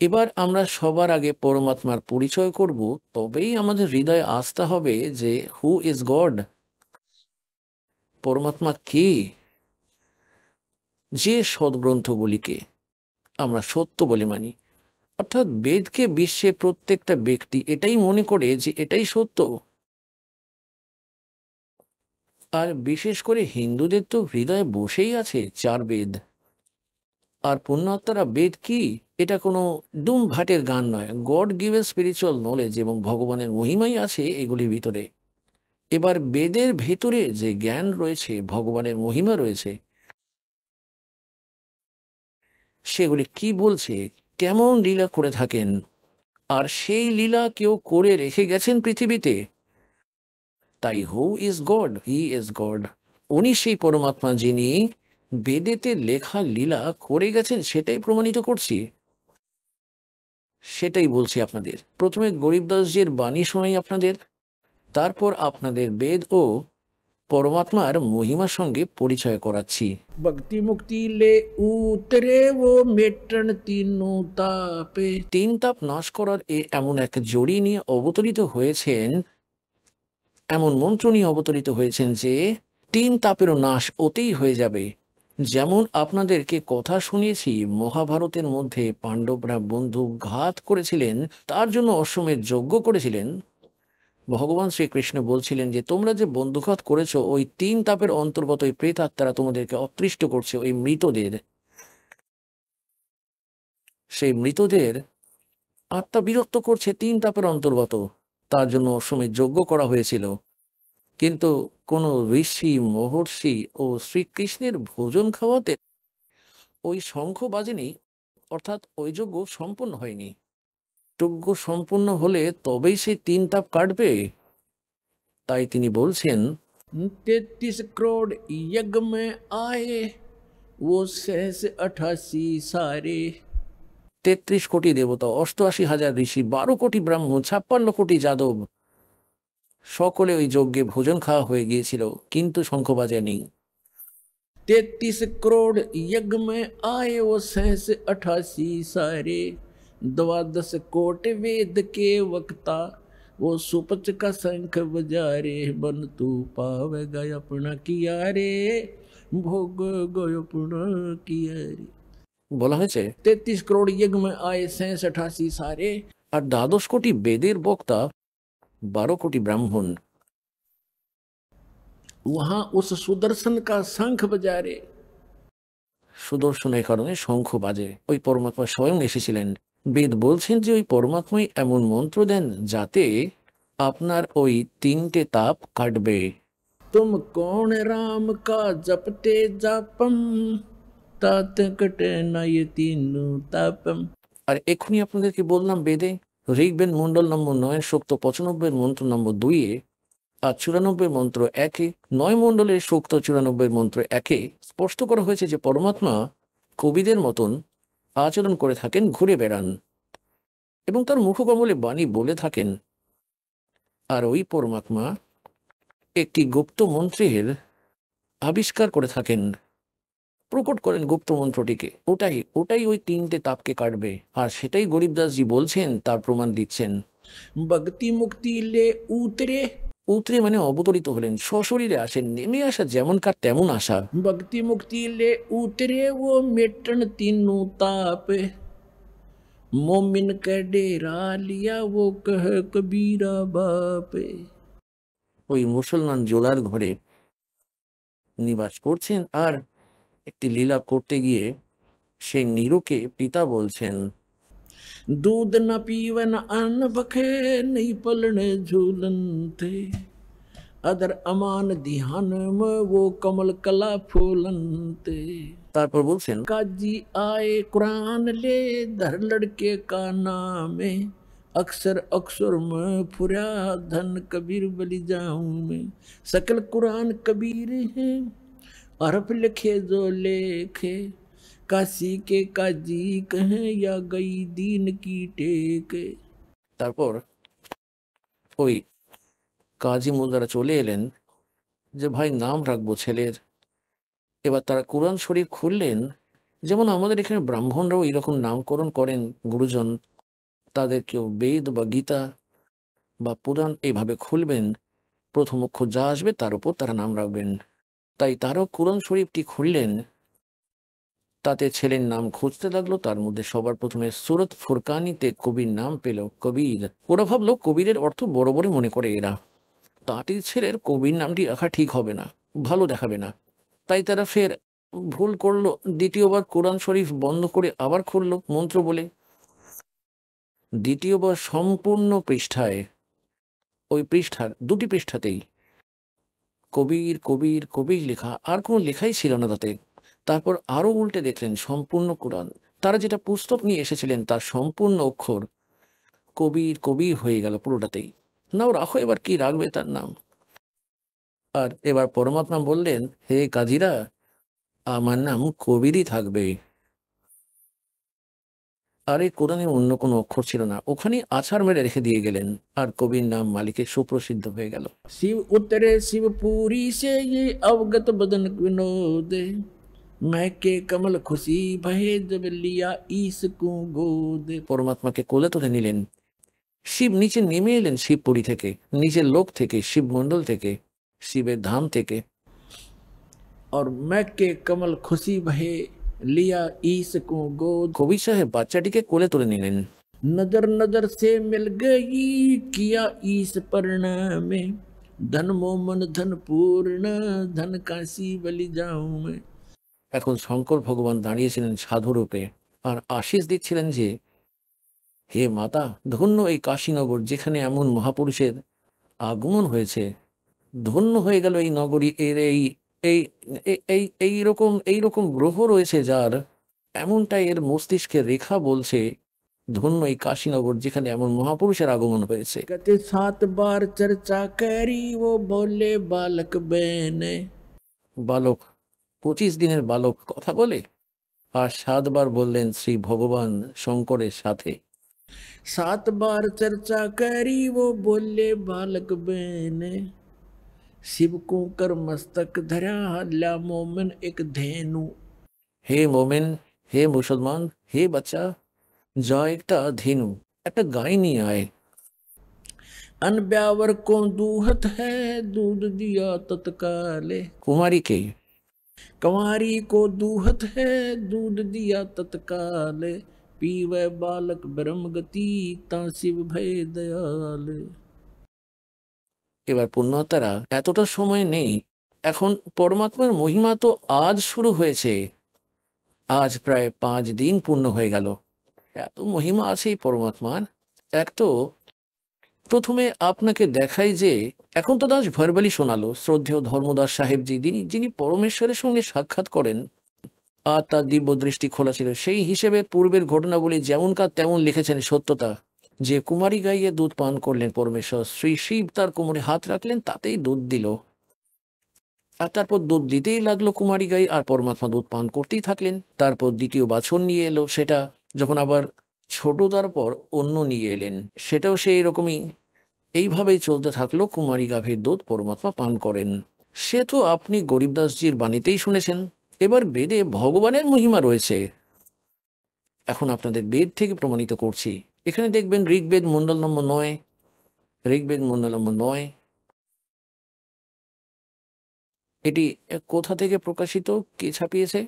এবার আমরা সবার আগে পরমাত্মার পরিচয় করব, তবেই আমাদের হৃদয়ে আস্থা হবে যে হু ইজ গড, পরমাত্মা কে। যে সদ্গ্রন্থগুলিকে আমরা সত্য বলে মানি, অর্থাৎ বেদকে বিশ্বে প্রত্যেকটা ব্যক্তি এটাই মনে করে যে এটাই সত্য, আর বিশেষ করে হিন্দুদের তো হৃদয়ে বসেই আছে চার বেদ। আর পুণ্যাত্মারা বেদ কি, এটা কোনো ডুম ভাটের গান নয়, গড গিভেন স্পিরিচুয়াল নলেজ, এবং ভগবানের মহিমাই আছে এগুলির ভিতরে। এবার বেদের ভেতরে যে জ্ঞান রয়েছে, ভগবানের মহিমা রয়েছে, সেগুলি কি বলছে, কেমন লীলা করে থাকেন, আর সেই লীলা কেউ করে রেখে গেছেন পৃথিবীতে। তাই who is god, he is god, উনি সেই পরমাত্মা যিনি বেদেতে লেখা লীলা করে গেছেন, সেটাই প্রমাণিত করছি, সেটাই বলছি আপনাদের। প্রথমে গরিবদাসজির বাণী শোনাই আপনাদের, তারপর আপনাদের বেদ ও পরমাত্মার মহিমার সঙ্গে পরিচয় করাচ্ছি। ভক্তি মুক্তি লে উতরে ও মেটন তিনু তাপে, তিন তাপ নাশ করার এমন এক জড়ি নিয়ে অবতরিত হয়েছেন, এমন মন্ত্র নিয়ে অবতরিত হয়েছেন যে তিন তাপেরও নাশ ওতেই হয়ে যাবে। যেমন আপনাদেরকে কথা শুনিয়েছি, মহাভারতের মধ্যে পাণ্ডবরা বন্ধু ঘাত করেছিলেন, তার জন্য অশ্বমেধ যজ্ঞ করেছিলেন। ভগবান শ্রীকৃষ্ণ বলছিলেন যে তোমরা যে বন্ধুঘাত করেছো, ওই তিন তাপের অন্তর্গত ওই প্রেতাত্মারা তোমাদেরকে অতৃষ্ট করছে, ওই মৃতদের, সেই মৃতদের আত্মা বিরক্ত করছে, তিন তাপের অন্তর্গত, তার জন্য অশ্বমেধ যজ্ঞ করা হয়েছিল। কিন্তু কোনো ঋষি মহর্ষি ও শ্রীকৃষ্ণের ভোজন খাওয়াতে ওই শঙ্খ বাজেনি, অর্থাৎ ওই যজ্ঞ সম্পূর্ণ হয়নি। যজ্ঞ সম্পূর্ণ হলে তবেই সে তিন তাপ কাটবে। তাই তিনি বলছেন 33 करोड़ यज्ञ में आए वो 88 सारे, 33 কোটি দেবতা, 88,000 ঋষি, 12 কোটি ব্রাহ্মণ, 56 কোটি যাদব, সকলে ওই যজ্ঞে ভোজন খাওয়া হয়ে গিয়েছিল, কিন্তু শঙ্খ বাজেনি। 33 करोड़ यज्ञ में आए वो 88 सारे, 12 कोट वेद के वक्ता, वो सुपच का शंख बजा रे, बन तू पावेगा अपना किया रे, भोग गयो अपना किया रे। বলা হয়েছে 33 करोड़ यज्ञ में आए 88 सारे, আর 12 কোটি বেদের বক্তা, 12 কোটি ব্রাহ্মণ, वहां उस सुदर्शन का शंख बजा रे, সুদর্শনের কারণে শঙ্খ বাজে। ওই পরমাত্মা স্বয়ং এসেছিলেন। বেদ বলছেন যে ওই পরমাত্মাই এমন মন্ত্র দেন যাতে আপনার ওই 3টে তাপ কাটবে। तुम कौन राम का जपते जापम, तात कटे ना ये तीनों तापम। আর এক্ষুনি আপনাদেরকে বললাম বেদে ঋগ্বেদ মন্ডল নম্বর 9 সূক্ত 95 মন্ত্র নম্বর 2 আর 94 মন্ত্র 1, 9 মন্ডলের সূক্ত 94 মন্ত্র 1 স্পষ্ট করা হয়েছে যে পরমাত্মা কবিদের মতন আচরণ করে থাকেন, ঘুরে বেড়ান এবং তার মুখকমলে বাণী বলে থাকেন। আর ওই পরমাত্মা একটি গুপ্ত মন্ত্রের আবিষ্কার করে থাকেন, প্রকট করেন গুপ্ত মন্ত্রটিকে। ওটাই ওই 3টে তাপকে কাটবে। আর সেটাই গরিবদাসজি বলছেন, তার প্রমাণ দিচ্ছেন। ভক্তি মুক্তি লে উতরে, উতরে মানে অবতরিত হলেন, সশরীরে আসেন, নেমে আসা যেমনকার তেমন আসা। ভক্তি মুক্তি লে উতরে ও মেটন तीनों ताप, मोमिन का डेरा लिया वो कह कबीरा बाप। ওই মুসলমান জোলার ঘরে নিবাস করছেন আর একটি লীলা করতে গিয়ে সেই নীরুকে পিতা বলছেন, दूध न पीवन अन्न बखे, नहीं पलने झूलन थे, अदर अमान ध्यान में वो कमल कला फूलन थे। তারপর বলছেন, काजी आए कुरान ले, धर लड़के का नाम, अक्सर अक्सर में फुरा धन कबीर बलि जाऊं मैं, सकल कुरान कबीर है, हरफ लिखे जो लेखे, काशी के काजी कहे या गई दीन की टेके। তারপর ওই কাজী মোল্লারা চলে এলেন যে ভাই নাম রাখবো ছেলের। এবার তারা কোরআন শরীফ খুললেন, যেমন আমাদের এখানে ব্রাহ্মণরাও এরকম নামকরণ করেন, গুরুজন তাদের কেউ বেদ বা গীতা বা পুরাণ এইভাবে খুলবেন, প্রথম অক্ষর যা আসবে তার উপর তারা নাম রাখবেন। তাই তারাও কোরআন শরীফটি খুললেন, তাতে ছেলের নাম খুঁজতে লাগলো। তার মধ্যে সবার প্রথমে সুরত ফুরকানিতে কবির নাম পেল, কবির। ওরা ভাবলো কবিরের অর্থ বড় বড় মনে করে এরা, তাঁতির ছেলের কবির নামটি রাখা ঠিক হবে না, ভালো দেখাবে না। তাই তারা ফের ভুল করলো, দ্বিতীয়বার কোরআন শরীফ বন্ধ করে আবার খুললো মন্ত্র বলে। দ্বিতীয়বার সম্পূর্ণ পৃষ্ঠায়, ওই পৃষ্ঠার 2টি পৃষ্ঠাতেই কবির কবির কবির লেখা, আর কোনো লেখাই ছিল না তাতে। তারপর আরো উল্টে দেখলেন সম্পূর্ণ কোরআন, তারা যেটা পুস্তক নিয়ে এসেছিলেন তার সম্পূর্ণ অক্ষর কবির কবির হয়ে গেল পুরোটাতেই। নাও রাখো, এবার কি রাখবে তার নাম। আর এবার পরমাত্মা বললেন, হে কাজীরা, আমার নাম কবিরই থাকবে। আর এই কোরআনে অন্য কোনো অক্ষর ছিল না, ওখানে আছাড় মেরে রেখে দিয়ে গেলেন, আর কবির নাম মালিকের সুপ্রসিদ্ধ হয়ে গেল। শিব উত্তরে শিবপুরী সে অবগত বদন বিনোদে, मैके कमल खुशी भये जब लिया इसको गोदे। পরমাত্মাকে কোলে তুলে নিলেন। শিব নিচে নেমে এলেন শিবপুরী থেকে, নিজের লোক থেকে, শিব মন্ডল থেকে, শিবের ধাম থেকে। और मैके कमल खुशी भये लिया इसको गोद। কবি সাহেব বাচ্চাটিকে কোলে তুলে নিলেন। नजर नजर से मिल गई किया इस परिणाम में, धन मोमन धन पूर्ण धन काशी बलि जाऊं मैं। এখন শঙ্কর ভগবান দাঁড়িয়েছিলেন সাধুরূপে আর আশীষ দিচ্ছিলেন যে, হে মাতা, ধন্য এই কাশীনগর, যেখানে এমন মহাপুরুষের আগমন হয়েছে। ধন্য হয়ে গেল এই নগরী, এর এইরকম গ্রহ রয়েছে যার এমনটাই এর মস্তিষ্কের রেখা বলছে, ধন্য এই কাশীনগর যেখানে এমন মহাপুরুষের আগমন হয়েছে। 7 বার চর্চা করি ও বলে বালক বেনে। বালক 25 দিনের বালক কথা বলে, আর 7 বার বললেন শ্রী ভগবান শঙ্করের সাথে। 7 बार चर्चा करी वो बोले बालक बने, शिव को कर मस्तक धरा ला मोमिन एक धेनु। হে মোমেন, হে মুসলমান, হে বাচ্চা, যা একটা ধেনু, একটা গাই নিয়ে আয়। अनब्यावर को दूहत है, दूध दिया तत्काले। कुमारी के, कंवारी को दूहत है, दूध दिया तत्काले। पीवे बालक ब्रह्म गति, ता शिव भय दयाल। এবার পুণ্যাত্মারা, এতটা সময় নেই, এখন পরমাত্মার মহিমা তো আজ শুরু হয়েছে, আজ প্রায় 5 দিন পূর্ণ হয়ে গেল। এত মহিমা আছে এই পরমাত্মার। এক তো প্রথমে আপনাকে দেখাই যে এখন তো দাস ভার্বালি শোনালো, শ্রদ্ধেয় ধর্মদাস সাহেবজি যিনি পরমেশ্বরের সঙ্গে সাক্ষাৎ করেন আর তার দিব্য দৃষ্টি খোলা ছিল, সেই হিসেবে পূর্বের ঘটনাবলী যেমনকার তেমন লিখেছেন সত্যতা, যে কুমারী গাইয়ে দুধ পান করলেন পরমেশ্বর, শ্রী শিব তার কোমরে হাত রাখলেন, তাতেই দুধ দিল। আর তারপর দুধ দিতেই লাগলো কুমারী গাই, আর পরমাত্মা দুধ পান করতেই থাকলেন। তারপর দ্বিতীয় বাছর নিয়ে এলো, সেটা যখন আবার ছোট, তারপর অন্য নিয়ে এলেন, সেটাও সেই রকমই। এইভাবেই চলতে থাকলো, কুমারী গাভীর দুধ পরমাত্মা পান করেন। সে তো আপনি গরিবদাসজির বাণীতেই শুনেছেন। এবার বেদে ভগবানের মহিমা রয়েছে, এখন আপনাদের বেদ থেকে প্রমাণিত করছি। এখানে দেখবেন ঋগ্বেদ মণ্ডল নম্বর 9, ঋগ্বেদ মণ্ডল নম্বর 9, এটি কোথা থেকে প্রকাশিত, কে ছাপিয়েছে?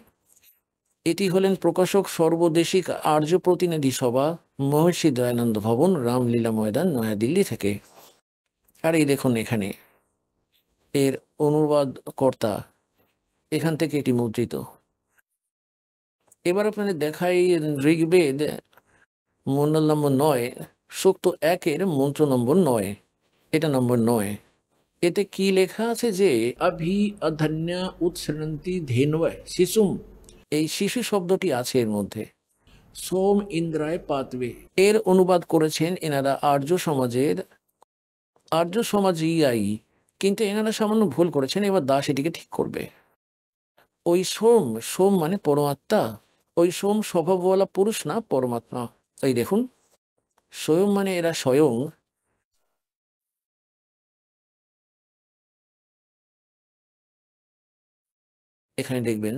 এটি হলেন প্রকাশক সর্বদেশিক আর্য প্রতিনিধি সভা, মহর্ষি দয়ানন্দ ভবন, রামলীলা ময়দান, নয়াদিল্লি থেকে। আর এই দেখুন এখানে এর অনুবাদ কর্তা, এখান থেকে এটি মুদ্রিত। এবার আপনাদের দেখাই ঋগ্বেদ মণ্ডল নম্বর 9, সূক্ত 1-এর মন্ত্র নম্বর 9, এটা নম্বর 9। এতে কি লেখা আছে যে অভি অধন্যা উৎসরন্তি ধেনবে শিশুম, এই শিশু শব্দটি আছে এর মধ্যে। সোম ইন্দ্রায় পাতবে, এর অনুবাদ করেছেন এনারা আর্য সমাজিয়াই, কিন্তু এনারা সামান্য ভুল করেছেন, এবার দাস এটিকে ঠিক করবে। ওই সোম মানে পরমাত্মা, ওই সোম স্বভাবওয়ালা পুরুষ না, পরমাত্মা। এই দেখুন, স্বয়ং মানে এরা স্বয়ং, এখানে দেখবেন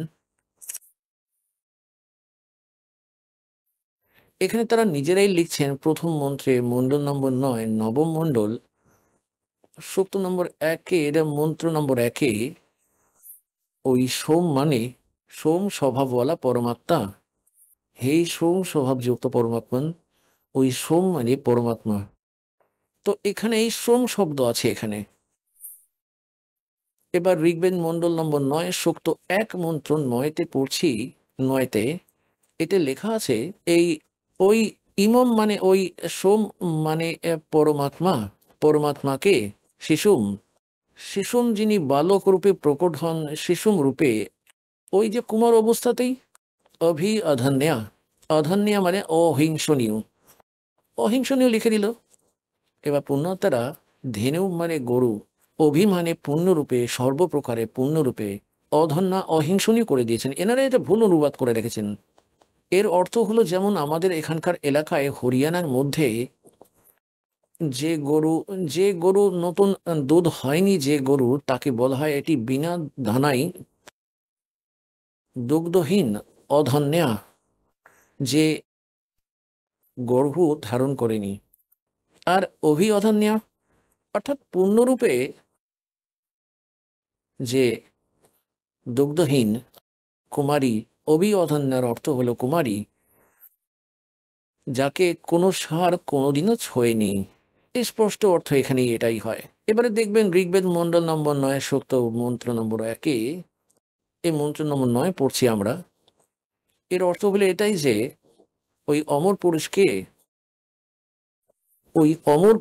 এখানে তারা নিজেরাই লিখছেন প্রথম মন্ত্রে মণ্ডল নম্বর 9, নবম মণ্ডল, সূক্ত নম্বর 1-এর মন্ত্র নম্বর 1-এ ওই সোম মানে সোম স্বভাবওয়ালা পরমাত্মা, হে সোম স্বভাবযুক্ত পরমাত্মা, ওই সোম মানে পরমাত্মা। তো এখানে এই সোম শব্দ আছে এখানে। এবার ঋগ্বেদ মণ্ডল নম্বর 9, সূক্ত 1 মন্ত্র 9-তে পড়ছি। 9-তে এতে লেখা আছে এই ওই ইমম মানে ওই সোম মানে পরমাত্মা, পরমাত্মাকে শিশুম যিনি বালক রূপে প্রকট হন, শিশুম রূপে ওই যে কুমার অবস্থাতেই, অভি অধন্যা, অধন্যা মানে অহিংসনীয় লিখে দিল। এবার পুণ্যাত্মারা ধেনু মানে গরু, অভি মানে পূর্ণরূপে, সর্বপ্রকারে পূর্ণরূপে, অধন্যা অহিংসনীয় করে দিয়েছেন। এনারা এটা ভুল অনুবাদ করে রেখেছেন। এর অর্থ হলো, যেমন আমাদের এখানকার এলাকায় হরিয়ানার মধ্যে যে গরু নতুন দুধ হয়নি, যে গরু, তাকে বলা হয় এটি বিনা ধানাই দুগ্ধহীন অধন্যা, যে গর্ভ ধারণ করেনি। আর অভি অধন্যা অর্থাৎ পূর্ণরূপে যে দুগ্ধহীন কুমারী, অভি অধন্যার অর্থ হলো কুমারী, যাকে কোনো ষাঁড় কোনোদিনও ছোঁয়নি। স্পষ্ট অর্থ এখানে এটাই হয়। এবারে দেখবেন ঋগ্বেদ মণ্ডল নম্বর 9, সূক্ত মন্ত্র নম্বর 1-এ, এই মন্ত্র নম্বর 9 পড়ছি আমরা। এর অর্থ হলো এটাই যে ওই অমর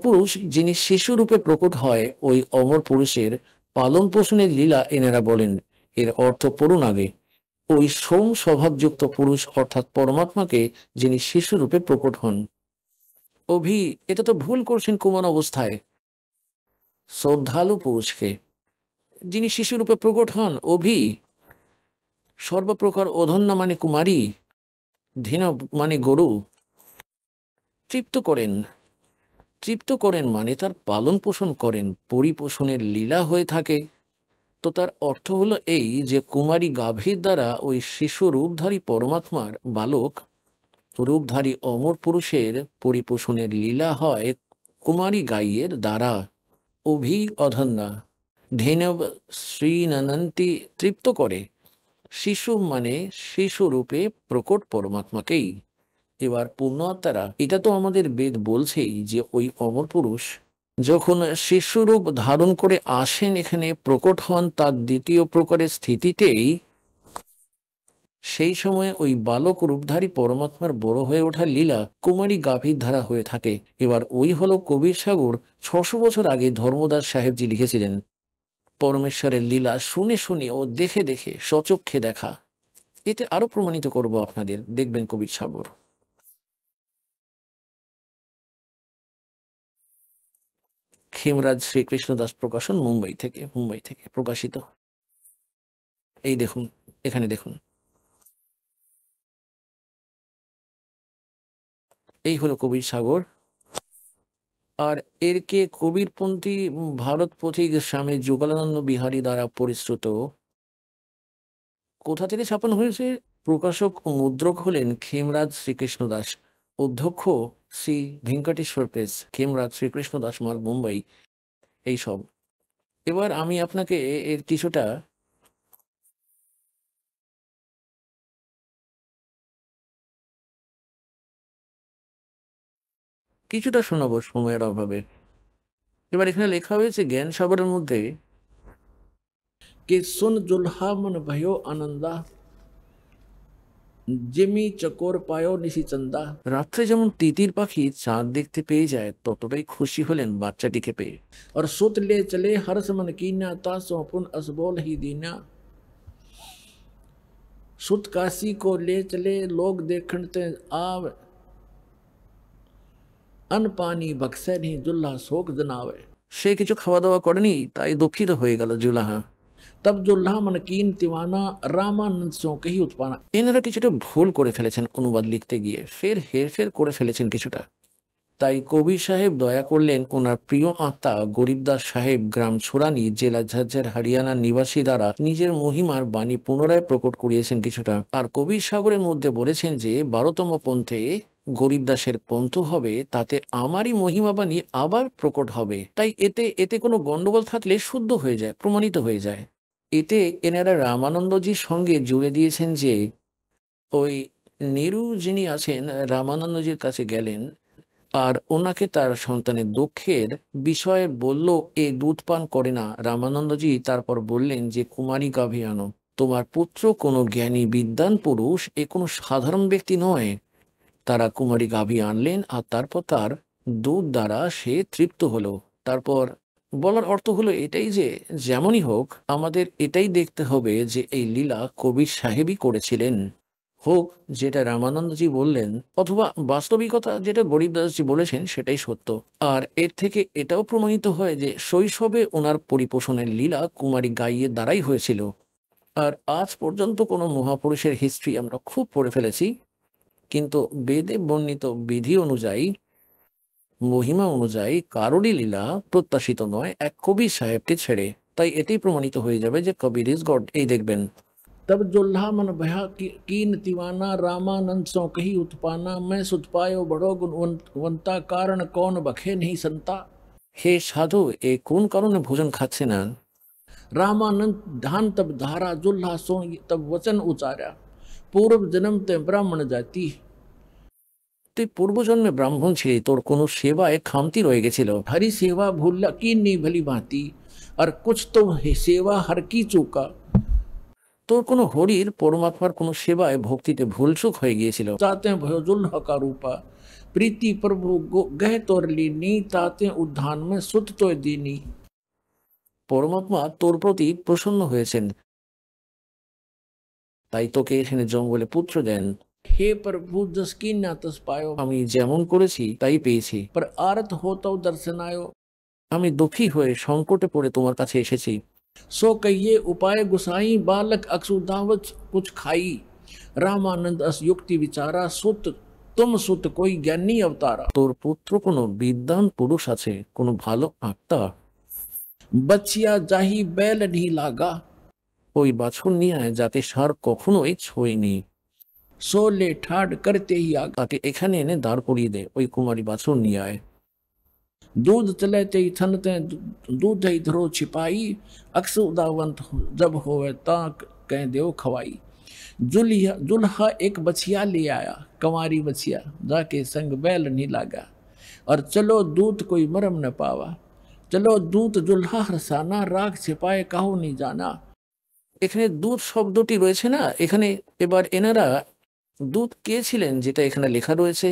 পুরুষ যিনি শিশু রূপে প্রকট হয়, ওই অমর পুরুষের পালন পোষণের লীলা এনারা বলেন। এর অর্থ পড়ুন আগে। ওই সোম স্বভাবযুক্ত পুরুষ অর্থাৎ পরমাত্মাকে যিনি শিশু রূপে প্রকট হন। অভি, এটা তো ভুল করছেন কুমার অবস্থায়, শ্রদ্ধালু পুরুষকে যিনি শিশু রূপে প্রকট হন। অভি সর্বপ্রকার অধন্যা মানে কুমারী, ধীন মানে গরু, তৃপ্ত করেন। তৃপ্ত করেন মানে তার পালন পোষণ করেন, পরিপোষণের লীলা হয়ে থাকে। তো তার অর্থ হলো এই যে কুমারী গাভীর দ্বারা ওই শিশু রূপধারী পরমাত্মার বালক রূপধারী অমর পুরুষের পরিপোষণের লীলা হয় কুমারী গাইয়ের দ্বারা। অভি অধন্যা ধেনব শ্রীনন্তি, তৃপ্ত করে। শিশু মানে শিশু রূপে প্রকট পরমাত্মাকেই। এবার পূর্ণ আত্মারা, এটা তো আমাদের বেদ বলছেই যে ওই অমর পুরুষ যখন শিশুরূপ ধারণ করে আসেন, এখানে প্রকট হন তার দ্বিতীয় প্রকারের স্থিতিতেই, সেই সময় ওই বালক রূপধারী পরমাত্মার বড় হয়ে ওঠা লীলা কুমারী গাভীর ধারা হয়ে থাকে। এবার ওই হলো কবির সাগর 600 বছর আগে ধর্মদাস সাহেবজি লিখেছিলেন। পরমেশ্বরের লীলা শুনে শুনে ও দেখে দেখে স্বচক্ষে দেখা। এতে আরো প্রমাণিত করব আপনাদের, দেখবেন কবির সাগর। খেমরাজ শ্রীকৃষ্ণ দাস প্রকাশন, মুম্বাই থেকে প্রকাশিত। এই দেখুন, এখানে দেখুন, এই হলো কবির সাগর। আর এরকে কবিরপন্থী ভারত পথিক স্বামী যুগলানন্দ বিহারী দ্বারা পরিশ্রুত। কোথা থেকে ছাপানো হয়েছে? প্রকাশক ও মুদ্রক হলেন খেমরাজ শ্রীকৃষ্ণ দাস, অধ্যক্ষ শ্রী ভেঙ্কটেশ্বর প্রেস, খেমরাজ শ্রীকৃষ্ণ দাস মাল, মুম্বাই। এইসব এবার আমি আপনাকে এর কিছুটা শোনাবো সময়ের অভাবে। এবার এখানে লেখা হয়েছে জ্ঞান সাগরের মধ্যে, কে সুন জুলহা মন भयो আনন্দা, জিমি চকোর পায়ো নিশি চন্দা। রাত্রে যেমন তিতির পাখি চাঁদ দেখতে পেয়ে যায়, ততটাই খুশি হলেন বাচ্চাটিকে পেয়ে। আর সুত লে চলে হর্ষ মন कीना, तासो पुन असबोल ही दीना। सुत काशी को ले चले लोग देखते आव, अन पानी बक्से नहीं जुल्हा शोक जनावे। সে কিছু খাওয়া দাওয়া করেনি, তাই দুঃখিত হয়ে গেল জুলাহা। তব জুল্লাহ মানে কিন তিওয়ানা, রামানন্দ চৌকে হি উৎপানা। এনারা কিছুটা ভুল করে ফেলেছেন অনুবাদ লিখতে গিয়ে, ফের হেরফের করে ফেলেছেন কিছুটা। তাই কবি সাহেব দয়া করলেন ওনার প্রিয় আত্মা গরিবদাস সাহেব, গ্রাম ছোড়ানি, জেলা ঝাজ্জার, হরিয়ানার নিবাসী দ্বারা নিজের মহিমার বাণী পুনরায় প্রকট করিয়েছেন কিছুটা। আর কবির সাগরের মধ্যে বলেছেন যে 12তম পন্থে গরিবদাসের পন্থ হবে, তাতে আমারই মহিমা বাণী আবার প্রকট হবে। তাই এতে কোনো গন্ডগোল থাকলে শুদ্ধ হয়ে যায়, প্রমাণিত হয়ে যায়। এতে এনারা রামানন্দজির সঙ্গে জুড়ে দিয়েছেন যে ওই নেরু যিনি আছেন রামানন্দজির কাছে গেলেন আর ওনাকে তার সন্তানের দুঃখের বিষয়ে বলল, এ দুধ পান করে না। রামানন্দজি তারপর বললেন যে কুমারী গাভী আনো, তোমার পুত্র কোনো জ্ঞানী বিদ্বান পুরুষ, এ কোনো সাধারণ ব্যক্তি নয়। তারা কুমারী গাভী আনলেন আর তারপর তার দুধ দ্বারা সে তৃপ্ত হলো। তারপর বলার অর্থ হলো এটাই যে যেমনই হোক আমাদের এটাই দেখতে হবে যে এই লীলা কবির সাহেবই করেছিলেন, হোক যেটা রামানন্দজি বললেন অথবা বাস্তবিকতা যেটা গরিবদাসজি বলেছেন সেটাই সত্য। আর এর থেকে এটাও প্রমাণিত হয় যে শৈশবে ওনার পরিপোষণের লীলা কুমারী গাইয়ের দ্বারাই হয়েছিল। আর আজ পর্যন্ত কোনো মহাপুরুষের হিস্ট্রি আমরা খুব পড়ে ফেলেছি, কিন্তু বেদে বর্ণিত বিধি অনুযায়ী, মহিমা অনুযায়ী কারোরই লীলা প্রত্যাশিত নয় এক কবি সাহেবকে ছেড়ে। তাই এটাই প্রমাণিত হয়ে যাবে যে কবির ইজ গড। এই দেখবেন, तब जुल्हा मन भया कीन तिवाना, रामानंद सो कही उत्पाना, मैं सुत पायो बड़ो गुणवंता, कारण कौन बखे नहीं संता। হে সাধু, এ কোন কারণে ভোজন খাচ্ছে না? रामानंद ध्यान तब धारा, जुल्हा सो तब वचन उचारा, पूर्व जन्म ते ब्राह्मण जाति। তুই পূর্বজন্মে ব্রাহ্মণ ছিলি, তোর কোনো সেবায় খামতি রয়ে গেছিল। हरी सेवा भूला की नहीं भली भांति, और कुछ तो सेवा हर की चूका। তোর কোনো হরির পরমাত্মার কোনো সেবায় ভক্তিতে ভুলচুক হয়ে গিয়েছিল। তাতে भयो जुल्हा का रूपा, प्रीति प्रभु गह तोर लीनी, ताते उद्धान में सुत तो दीनी। পরমাত্মা তোর প্রতি প্রসন্ন হয়েছেন, তাই তোকে এখানে জঙ্গলে পুত্র দেন। হে প্রভু जस कीन्या तस पायो, আমি যেমন করেছি তাই পেয়েছি। पर आरत होतो दर्शनायो, আমি দুঃখী হয়ে সংকটে পড়ে তোমার কাছে এসেছি। सो कहिए उपाय गुसाई, बालक अक्सुदावत कुछ खाई, रामानंद अस युक्ति विचारा सुत तुम सुत कोई ज्ञानी अवतारा। তোর পুত্র কোনো বিদ্বান পুরুষ আছে, কোনো ভালো আত্মা। बचिया जाही बैल नहीं लागा, ওই বাছুর নিয়ে আয় যাতে সার কখনোই ছোঁয়নি। সোলে ঠাড করতে ही आगा, তাকে এখানে এনে দাঁড় করিয়ে দে, ওই কুমারী বাছুর নিয়ে আয়। दूध चले ते थन ते दूध ही धरो छिपाई, अक्सर उदावंत जब होवे ताक कह देव खवाई। जुल्हा एक बछिया ले आया, कंवारी बछिया जाके संग बैल नहीं लागा। और चलो दूत कोई मरम न पावा, चलो दूत जुल्हा हरसाना, राग छिपाए काहू नहीं जाना। এখানে দূত শব্দটি রয়েছে না, এখানে এবার এনারা দূত কে ছিলেন যেটা এখানে লেখা রয়েছে,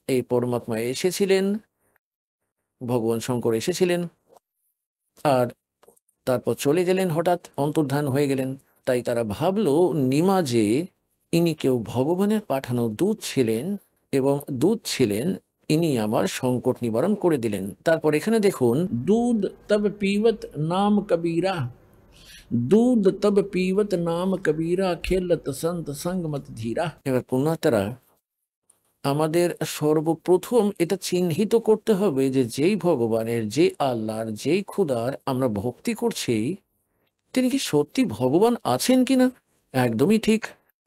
এই পরমাত্মা এসেছিলেন, ভগবান শঙ্কর এসেছিলেন আর তারপর চলে গেলেন, হঠাৎ অন্তর্ধান হয়ে গেলেন। তাই তারা ভাবলো নিমা যে ইনি কেউ ভগবানের পাঠানো দূত ছিলেন এবং দূত ছিলেন, ইনি আমার সংকট নিবারণ করে দিলেন। তারপর এখানে দেখুন, दूध तब पीवत नाम कबीरा, दूध तब पीवत नाम कबीरा, खेलत संत संग मत धीरा। এবার পুণ্যাত্মারা আমাদের সর্বপ্রথম এটা চিহ্নিত করতে হবে যে যেই ভগবানের, যে আল্লাহর, যেই খুদার আমরা ভক্তি করছি, তিনি কি সত্যি ভগবান আছেন কিনা। একদমই ঠিক।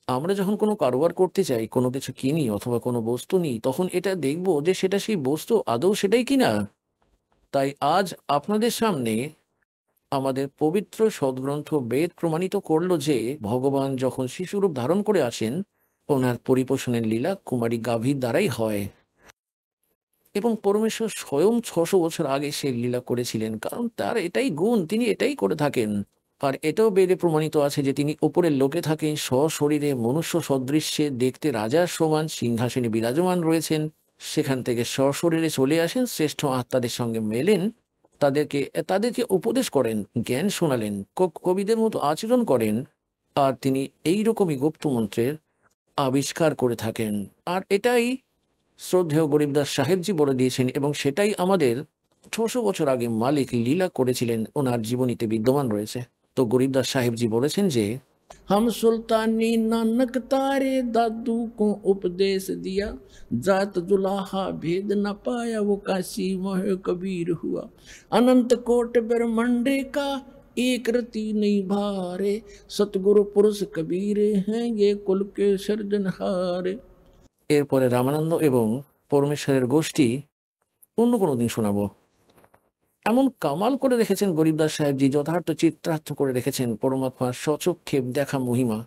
আমরা যখন কোনো কারবার করতে চাই, কোনো কিছু কিনি অথবা কোনো বস্তু নিই, তখন এটা দেখব যে সেটা সেই বস্তু আদৌ সেটাই কিনা। তাই আজ আপনাদের সামনে আমাদের পবিত্র সদ্গ্রন্থ বেদ প্রমাণিত করলো যে ভগবান যখন শিশুরূপ ধারণ করে আসেন, ওনার পরিপোষণের লীলা কুমারী গাভীর দ্বারাই হয় এবং পরমেশ্বর স্বয়ং 600 বছর আগে সেই লীলা করেছিলেন, কারণ তার এটাই গুণ, তিনি এটাই করে থাকেন। আর এটাও বেদে প্রমাণিত আছে যে তিনি উপরের লোকে থাকেন, সশরীরে মনুষ্য সদৃশ্যে দেখতে রাজার সমান সিংহাসনে বিরাজমান রয়েছেন, সেখান থেকে সশরীরে চলে আসেন, শ্রেষ্ঠ আত্মাদের সঙ্গে মেলেন, তাদেরকে উপদেশ করেন, জ্ঞান শোনালেন, কবিদের মতো আচরণ করেন, আর তিনি এইরকমই গুপ্ত মন্ত্রের আবিষ্কার করে থাকেন। আর এটাই শ্রদ্ধেয় গরিবদাস সাহেবজি বলে দিয়েছেন এবং সেটাই আমাদের 600 বছর আগে মালিক লীলা করেছিলেন, ওনার জীবনীতে বিদ্যমান রয়েছে। তো গরিবদাস সাহেবজি বলেছেন যে हम सुल्तानी नानक तारे दादू को उपदेश दिया, जात जुलाहा भेद न पाया, वो काशी मोह कबीर हुआ। अनंत कोट ब्रह्मंडे का एक रति नहीं भारे, सतगुरु पुरुष कबीर हैं ये कुल के सर्जनहारे। এরপরে রামানন্দ এবং পরমেশ্বরের গোষ্ঠী অন্য কোনো দিন শোনাবো। এমন কামাল করে রেখেছেন গরিবদাস সাহেবজি, যথার্থ চিত্রার্থ করে রেখেছেন পরমাত্মার সচক্ষে দেখা মহিমা।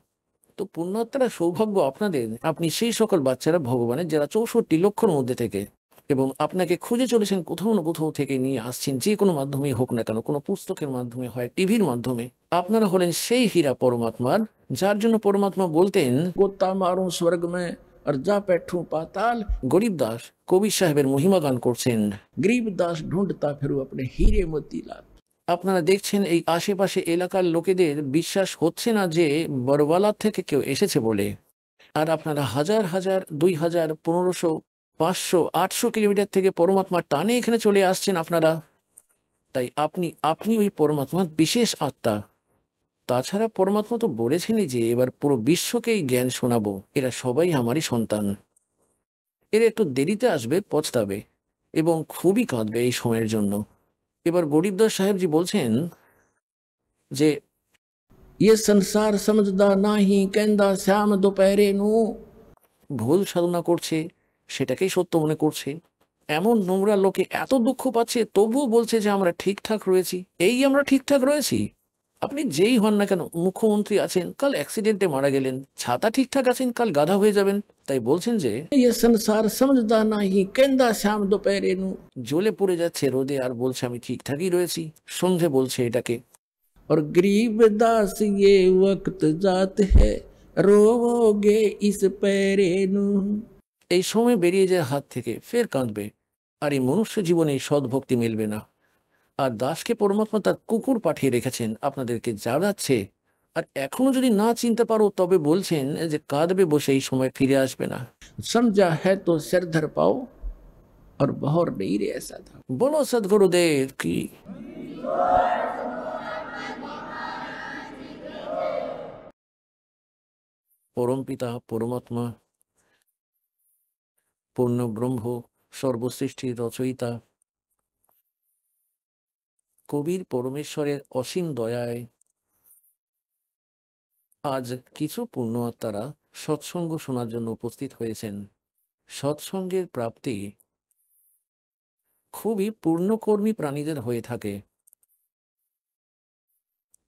তো পুণ্যাত্মারা সৌভাগ্য আপনাদের, আপনি সেই সকল বাচ্চারা ভগবানের যারা 64 লক্ষর মধ্যে থেকে, এবং আপনাকে খুঁজে চলেছেন কোথাও না কোথাও থেকে নিয়ে আসছেন, যে কোনো মাধ্যমে হোক না কেন, কোনো পুস্তকের মাধ্যমে হয়, টিভির মাধ্যমে, আপনারা হলেন সেই হীরা পরমাত্মার, যার জন্য পরমাত্মা বলতেন গোত্তা মারুं স্বর্গ মে আর যা बैठूं পাতাল। গরিবদাস কবি সাহেবের মহিমা গান করছেন, গরিবদাস ঢুঁढता फिरूं अपने हीरे मोतीलाल। আপনারা দেখছেন এই আশেপাশে এলাকার লোকেদের বিশ্বাস হচ্ছে না যে বড়বালার থেকে কেউ এসেছে বলে, আর আপনারা হাজার হাজার, 2000, 1500, 500, 800 কিলোমিটার থেকে পরমাত্মার টানে এখানে চলে আসছেন আপনারা। তাই আপনি ওই পরমাত্মার বিশেষ আত্মা। তাছাড়া পরমাত্মা তো বলেছেনই যে এবার পুরো বিশ্বকেই জ্ঞান শোনাবো, এরা সবাই আমারই সন্তান। এরা একটু দেরিতে আসবে, পছতাবে এবং খুবই কাঁদবে এই সময়ের জন্য। এবার গরিবদাস সাহেবজি বলছেন যে ये संसार समझदा नहीं कहंदा श्याम दोपहरे नू, ভুল সাধনা করছে, সেটাকেই সত্য মনে করছে। এমন নোংরা লোকে এত দুঃখ পাচ্ছে, তবুও বলছে যে আমরা ঠিকঠাক রয়েছি। এই আমরা ঠিকঠাক রয়েছি? আপনি যেই হন না কেন, মুখ্যমন্ত্রী আছেন, কাল অ্যাক্সিডেন্টে মারা গেলেন, ছাতা ঠিকঠাক আছেন, কাল গাধা হয়ে যাবেন। তাই বলছেন যে ये संसार समझदा नहीं कहंदा श्याम दोपहरे नू, জ্বলে পড়ে যাচ্ছে রোদে আর বলছে আমি ঠিকঠাকই রয়েছি, সন্ধে বলছে এটাকে। और गरीब दास ये वक्त जात है रोगे इस पैरे नू, এই সময় বেরিয়ে যায় হাত থেকে, ফের কাঁদবে। আর এই মনুষ্য জীবনে সদ্ভক্তি মিলবে না। আর দাসকে পরমাত্মা তার কুকুর পাঠিয়ে রেখেছেন আপনাদেরকে জাগাচ্ছে। আর এখনো যদি না চিনতে পারো তবে বলছেন যে কাঁদবে বসে, এই সময় ফিরে আসবে না। সমঝা है तो सिर धर पाओ और बहर नहीं रे ऐसा था। बोलो सद्गुरुदेव की। পরমপিতা পরমাত্মা পূর্ণ ব্রহ্ম সর্বসৃষ্টির রচয়িতা কবির পরমেশ্বরের অসীম দয়ায় আজ কিছু পুণ্য আত্মারা সৎসঙ্গ শোনার জন্য উপস্থিত হয়েছেন। সৎসঙ্গের প্রাপ্তি খুবই পূর্ণকর্মী প্রাণীদের হয়ে থাকে,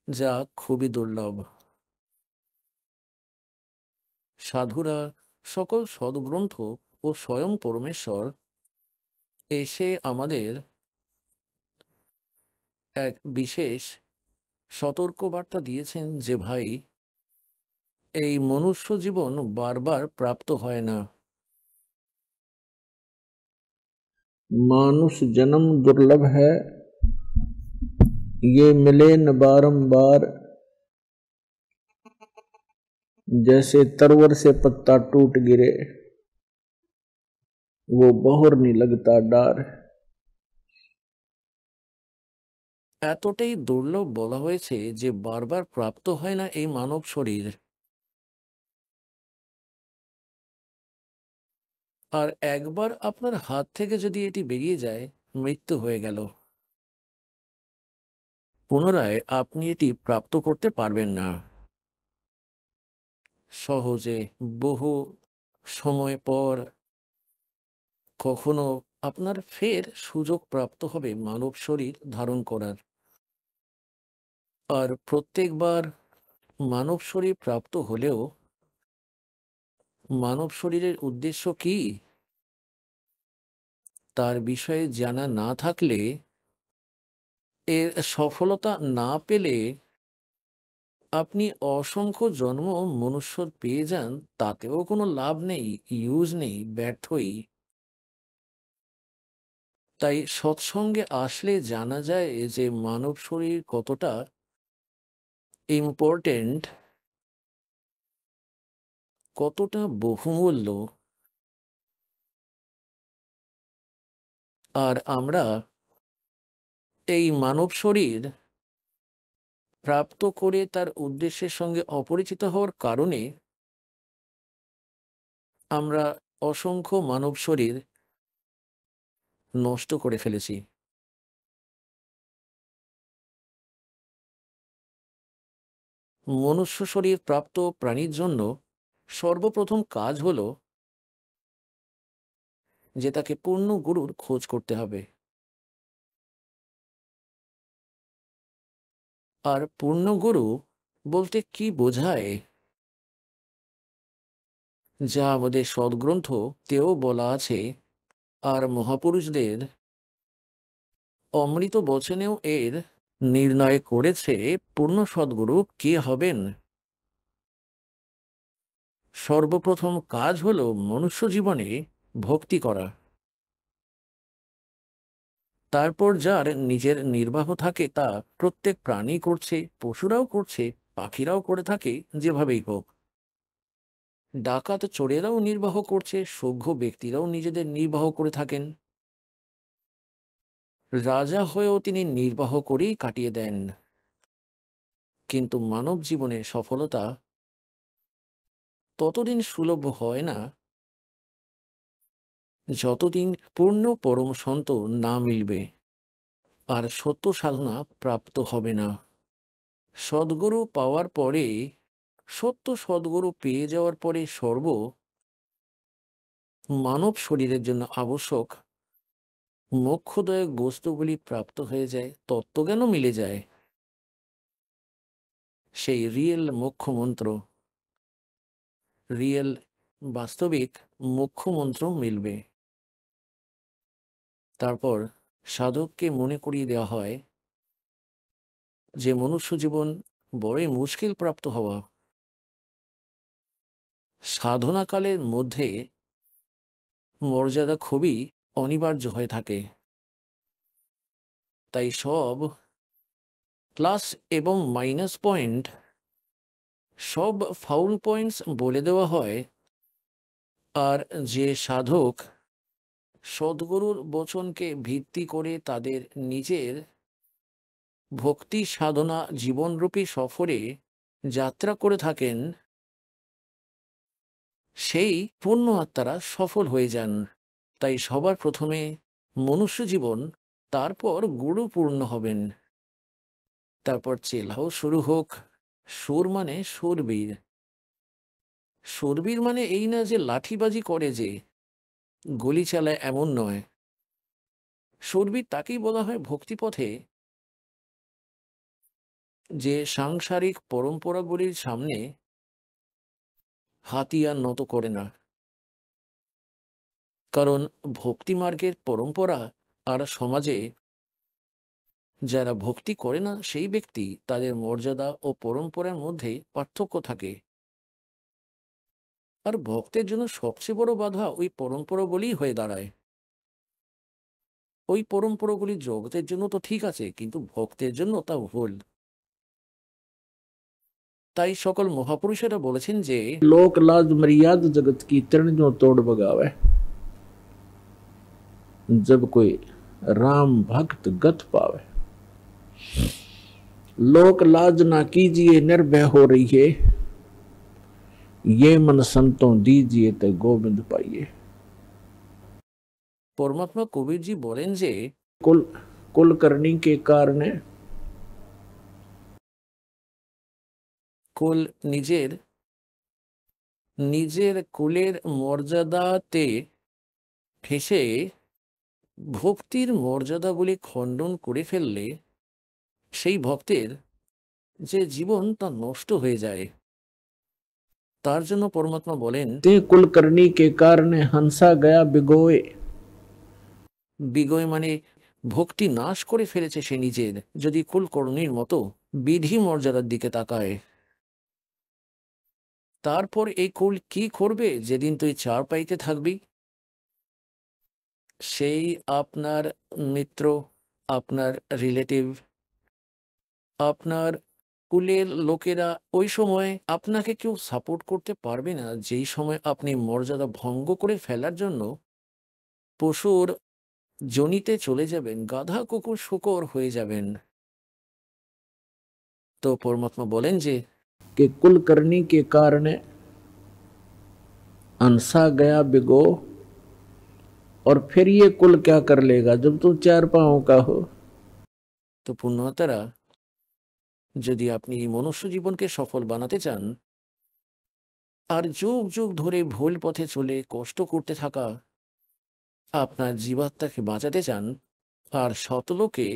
যা খুবই দুর্লভ। সাধুরা সকল সদ্গ্রন্থ ও স্বয়ং পরমেশ্বর এসে আমাদের এক বিশেষ সতর্কবার্তা দিয়েছেন যে ভাই, এই মনুষ্য জীবন বারবার প্রাপ্ত হয় না। मानुष जन्म दुर्लभ है, ये मिले न बारंबार, जैसे तरवर से पत्ता टूट गिरे, वो बहुर नहीं लगता डार। এতটাই দুর্লভ বলা হয়েছে যে বারবার প্রাপ্ত হয় না এই মানব শরীর। আর একবার আপনার হাত থেকে যদি এটি বেরিয়ে যায়, মৃত্যু হয়ে গেল। পুনরায় আপনি এটি প্রাপ্ত করতে পারবেন না সহজে। বহু সময় পর কখনো আপনার ফের সুযোগ প্রাপ্ত হবে মানব শরীর ধারণ করার। আর প্রত্যেকবার মানব শরীর প্রাপ্ত হলেও মানব শরীরের উদ্দেশ্য কি তার বিষয়ে জানা না থাকলে, এর সফলতা না পেলে আপনি অসংখ্য জন্ম মনুষ্য পেয়ে যান, তাতেও কোনো লাভ নেই, ইউজ নেই, ব্যর্থই। তাই সৎসঙ্গে আসলে জানা যায় যে মানব শরীর কতটা ইম্পর্টেন্ট, কতটা বহুমূল্য। আর আমরা এই মানব শরীর প্রাপ্ত করে তার উদ্দেশ্যের সঙ্গে অপরিচিত হওয়ার কারণে আমরা অসংখ্য মানব শরীর নষ্ট করে ফেলেছি। মনুষ্য শরীর প্রাপ্ত প্রাণীর জন্য সর্বপ্রথম কাজ হলো যে তাকে পূর্ণ গুরুর খোঁজ করতে হবে। আর পূর্ণ গুরু বলতে কি বোঝায়, যা আমাদের সদ্গ্রন্থতেও বলা আছে, আর মহাপুরুষদের অমৃত বচনেও এর নির্ণয় করেছে পূর্ণ সদ্গুরু কে হবেন। সর্বপ্রথম কাজ হলো মনুষ্য জীবনে ভক্তি করা। তারপর যার নিজের নির্বাহ থাকে তা প্রত্যেক প্রাণী করছে, পশুরাও করছে, পাখিরাও করে থাকে, যেভাবেই হোক। ডাকাত চোরেরাও নির্বাহ করছে, সভ্য ব্যক্তিরাও নিজেদের নির্বাহ করে থাকেন। রাজা হয়েও তিনি নির্বাহ করেই কাটিয়ে দেন। কিন্তু মানব জীবনে সফলতা ততদিন সুলভ হয় না যতদিন পূর্ণ পরম সন্ত না মিলবে আর সত্য সাধনা প্রাপ্ত হবে না। সদ্গুরু পাওয়ার পরে, সত্য সদ্গুরু পেয়ে যাওয়ার পরে মানব শরীরের জন্য আবশ্যক মোক্ষদায়ক বস্তুগুলি প্রাপ্ত হয়ে যায়, তত্ত্বজ্ঞানও মিলে যায়। সেই রিয়েল মোক্ষ মন্ত্র, রিয়েল বাস্তবিক মোক্ষ মন্ত্র মিলবে। তারপর সাধককে মনে করিয়ে দেওয়া হয় যে মনুষ্য জীবন বড়ই মুশকিল প্রাপ্ত হওয়া। সাধনাকালের মধ্যে মর্যাদা খুবই অনিবার্য হয়ে থাকে। তাই সব প্লাস এবং মাইনাস পয়েন্ট, সব ফাউল পয়েন্টস বলে দেওয়া হয়। আর যে সাধক সদ্গুরুর বচনকে ভিত্তি করে তাদের নিজের ভক্তি সাধনা জীবনরূপী সফরে যাত্রা করে থাকেন, সেই পূর্ণ আত্মারা সফল হয়ে যান। তাই সবার প্রথমে মনুষ্য জীবন, তারপর গুরুপূর্ণ হবেন, তারপর চেলাও শুরু হোক। সুর মানে সুরবীর। সুরবীর মানে এই না যে লাঠিবাজি করে, যে গুলি চালায়, এমন নয়। সুরবীর তাকেই বলা হয় ভক্তিপথে যে সাংসারিক পরম্পরাগুলির সামনে হাতিয়ার নত করে না। কারণ ভক্তি মার্গের পরম্পরা আর সমাজে যারা ভক্তি করে না সেই ব্যক্তি, তাদের মর্যাদা ও পরম্পরার মধ্যে পার্থক্য থাকে। আর ভক্তের জন্য সবচেয়ে বড় বাধা ওই পরম্পরাগুলি হয়ে দাঁড়ায়। ওই পরম্পরাগুলি জগতের জন্য তো ঠিক আছে, কিন্তু ভক্তের জন্য তা ভুল। তাই সকল মহাপুরুষেরা বলেছেন যে लोक लाज मर्याद जगत की तरण जो तोड़ बगावे, जब कोई राम भक्त गत पावे। लोक लाज ना कीजिए निर्भय हो रही है, ये मन संतों दीजिए तो गोविंद पाइए। পরমাত্মা কবিরজি বলেন যে कुल कुल करनी के कारण কুল নিজের নিজের কুলের মর্যাদাতে ফেসে ভক্তির মর্যাদাগুলি খণ্ডন করে ফেললে সেই ভক্তের যে জীবন তা নষ্ট হয়ে যায়। তার জন্য পরমাত্মা বলেন, ते कुल करनी के कारण हंसा गया बिगोए। বিগয় মানে ভক্তি নাশ করে ফেলেছে সে নিজের, যদি কুলকর্ণীর মতো বিধি মর্যাদার দিকে তাকায়। তারপর এই কুল কি করবে যেদিন তুই চার পাইতে থাকবি? সেই আপনার মিত্র, আপনার রিলেটিভ, আপনার কুলের লোকেরা ওই সময় আপনাকে কেউ সাপোর্ট করতে পারবে না, যেই সময় আপনি মর্যাদা ভঙ্গ করে ফেলার জন্য পশুর জনিতে চলে যাবেন, গাধা কুকুর শূকর হয়ে যাবেন। তো পরমাত্মা বলেন যে कि कुल करनी के कारण हंसा गया बिगो, और फिर ये कुल क्या कर लेगा जब तू चार पांव का हो। তো পুণ্যাত্মারা, যদি আপনি এই মনুষ্য জীবনকে সফল বানাতে চান আর যুগ যুগ ধরে ভুল পথে চলে কষ্ট করতে থাকা আপনার জীবাত্মাকে বাঁচাতে চান আর শতলোকে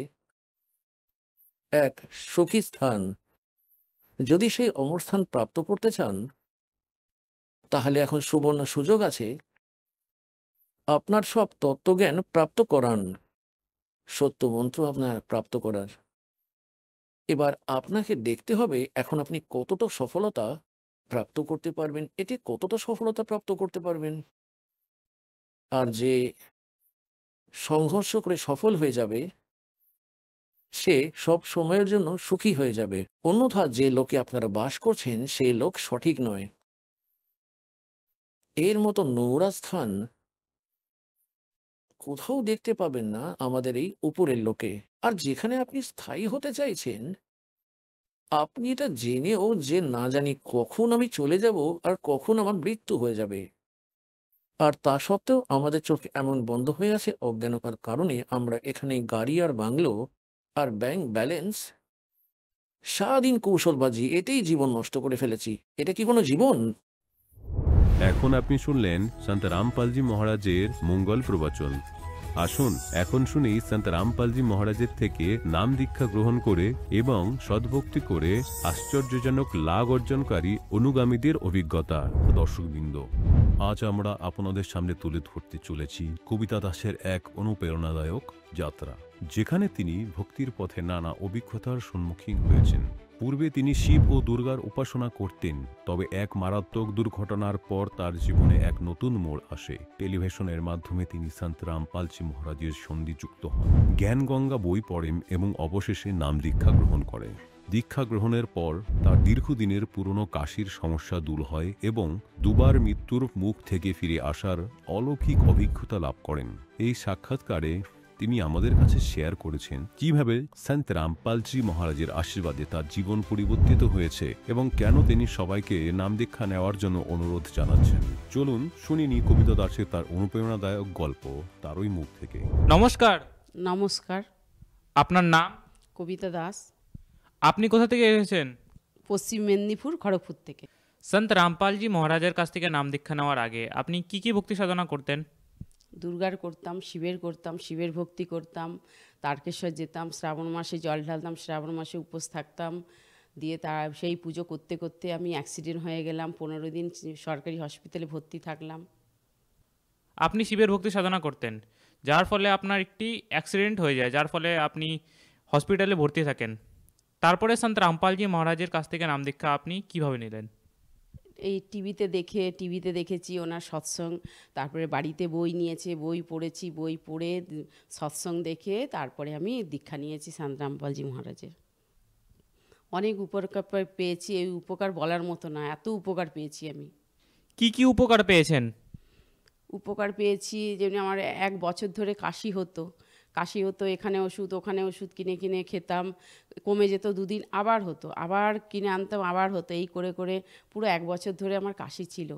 এক সুখী স্থান, যদি সেই অমর স্থান প্রাপ্ত করতে চান, তাহলে এখন সুবর্ণ সুযোগ আছে আপনার সব তত্ত্বজ্ঞান প্রাপ্ত করান, সত্য মন্ত্র আপনার প্রাপ্ত করার। এবার আপনাকে দেখতে হবে এখন আপনি কতটা সফলতা প্রাপ্ত করতে পারবেন, এতে কতটা সফলতা প্রাপ্ত করতে পারবেন। আর যে সংঘর্ষ করে সফল হয়ে যাবে সে সব সময়ের জন্য সুখী হয়ে যাবে। অন্যথা যে লোকে আপনারা বাস করছেন সেই লোক সঠিক নয়। এর মতো নোংরা স্থান কোথাও দেখতে পাবেন না আমাদের এই উপরের লোকে। আর যেখানে আপনি স্থায়ী হতে চাইছেন, আপনি এটা জেনেও যে না জানি কখন আমি চলে যাব আর কখন আমার মৃত্যু হয়ে যাবে, আর তা সত্ত্বেও আমাদের চোখ এমন বন্ধ হয়ে আছে অজ্ঞানতার কারণে আমরা এখানে গাড়ি আর বাংলো আর ব্যাংক ব্যালেন্স, সারাদিন কৌশলবাজি, এতেই জীবন নষ্ট করে ফেলেছি। এটা কি কোনো জীবন? এখন আপনি শুনলেন সন্ত রামপালজি মহারাজের মঙ্গল প্রবচন। আসুন এখন শুনি সন্ত রামপালজি মহারাজের থেকে নাম দীক্ষা গ্রহণ করে এবং সদ্ভক্তি করে আশ্চর্যজনক লাভ অর্জনকারী অনুগামীদের অভিজ্ঞতা। দর্শকবৃন্দ, আজ আমরা আপনাদের সামনে তুলে ধরতে চলেছি কবিতা দাসের এক অনুপ্রেরণাদায়ক যাত্রা, যেখানে তিনি ভক্তির পথে নানা অভিজ্ঞতার সম্মুখীন হয়েছেন। পূর্বে তিনি শিব ও দুর্গার উপাসনা করতেন, তবে এক মারাত্মক দুর্ঘটনার পর তার জীবনে এক নতুন মোড় আসে। টেলিভিশনের মাধ্যমে তিনি সন্ত রামপালজি মহারাজের সঙ্গে যুক্ত হন, জ্ঞান গঙ্গা বই পড়েন এবং অবশেষে নাম দীক্ষা গ্রহণ করেন। দীক্ষা গ্রহণের পর তার দীর্ঘদিনের পুরনো কাশির সমস্যা দূর হয় এবং দুবার মৃত্যুর মুখ থেকে ফিরে আসার অলৌকিক অভিজ্ঞতা লাভ করেন। এই সাক্ষাৎকারে তিনি আমাদের কাছে শেয়ার করেছেন কিভাবে সন্ত রামপালজি মহারাজের আশীর্বাদে তার জীবন পরিবর্তিত হয়েছে এবং কেন তিনি সবাইকে নাম দীক্ষা নেওয়ার জন্য অনুরোধ জানাচ্ছেন। চলুন শুনিনি কবিতা দাসের তার অনুপ্রেরণাদায়ক গল্প তারই মুখ থেকে। নমস্কার। নমস্কার। আপনার নাম? কবিতা দাস। আপনি কোথা থেকে এসেছেন? পশ্চিম মেদিনীপুর, খড়গপুর থেকে। সন্ত রামপালজি মহারাজের কাছ থেকে নাম দীক্ষা নেওয়ার আগে আপনি কি কি ভক্তি সাধনা করতেন? দুর্গার করতাম, শিবের করতাম, শিবের ভক্তি করতাম, তারকেশ্বর যেতাম, শ্রাবণ মাসে জল ঢালতাম, শ্রাবণ মাসে উপোস থাকতাম। দিয়ে তার সেই পুজো করতে করতে আমি অ্যাক্সিডেন্ট হয়ে গেলাম, 15 দিন সরকারি হসপিটালে ভর্তি থাকলাম। আপনি শিবের ভক্তি সাধনা করতেন, যার ফলে আপনার একটি অ্যাক্সিডেন্ট হয়ে যায়, যার ফলে আপনি হসপিটালে ভর্তি থাকেন। তারপরে সন্ত রামপালজি মহারাজের কাছ থেকে নাম দীক্ষা আপনি কিভাবে নিলেন? এই টিভিতে দেখেছি ওনার সৎসঙ্গ, তারপরে বাড়িতে বই নিয়েছে, বই পড়েছি, বই পড়ে সৎসঙ্গ দেখে তারপরে আমি দীক্ষা নিয়েছি সন্ত রামপালজি মহারাজের। অনেক উপকার পেয়েছি, এই উপকার বলার মতো না, এত উপকার পেয়েছি আমি। কি কি উপকার পেয়েছেন? উপকার পেয়েছি যেমনি আমার 1 বছর ধরে কাশি হতো, এখানে ওষুধ ওখানে ওষুধ কিনে কিনে খেতাম, কমে যেত, 2 দিন আবার হতো, আবার কিনে আনতাম, আবার হতো, এই করে করে পুরো 1 বছর ধরে আমার কাশি ছিল।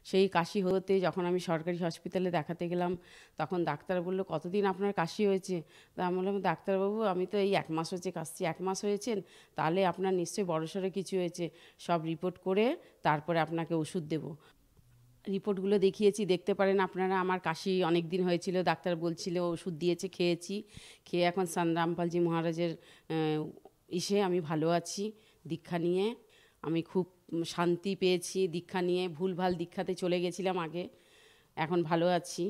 সেই কাশি হতে যখন আমি সরকারি হসপিটালে দেখাতে গেলাম, তখন ডাক্তার বলল, কতদিন আপনার কাশি হয়েছে? তা আমি বললাম, ডাক্তারবাবু আমি তো এই 1 মাস হচ্ছে কাশছি। 1 মাস হয়েছেন, তাহলে আপনার নিশ্চয়ই বড়সড় কিছু হয়েছে, সব রিপোর্ট করে তারপরে আপনাকে ওষুধ দেবো। রিপোর্টগুলো দেখিয়েছি, দেখতে পারেন আপনারা, আমার কাশি অনেক দিন হয়েছিল, ডাক্তার বলছিল, ওষুধ দিয়েছে, খেয়ে এখন সন্ত রামপালজি মহারাজের আমি ভালো আছি। দীক্ষা নিয়ে আমি খুব শান্তি পেয়েছি, দীক্ষা নিয়ে ভুলভাল দীক্ষাতে চলে গেছিলাম আগে, এখন ভালো আছি।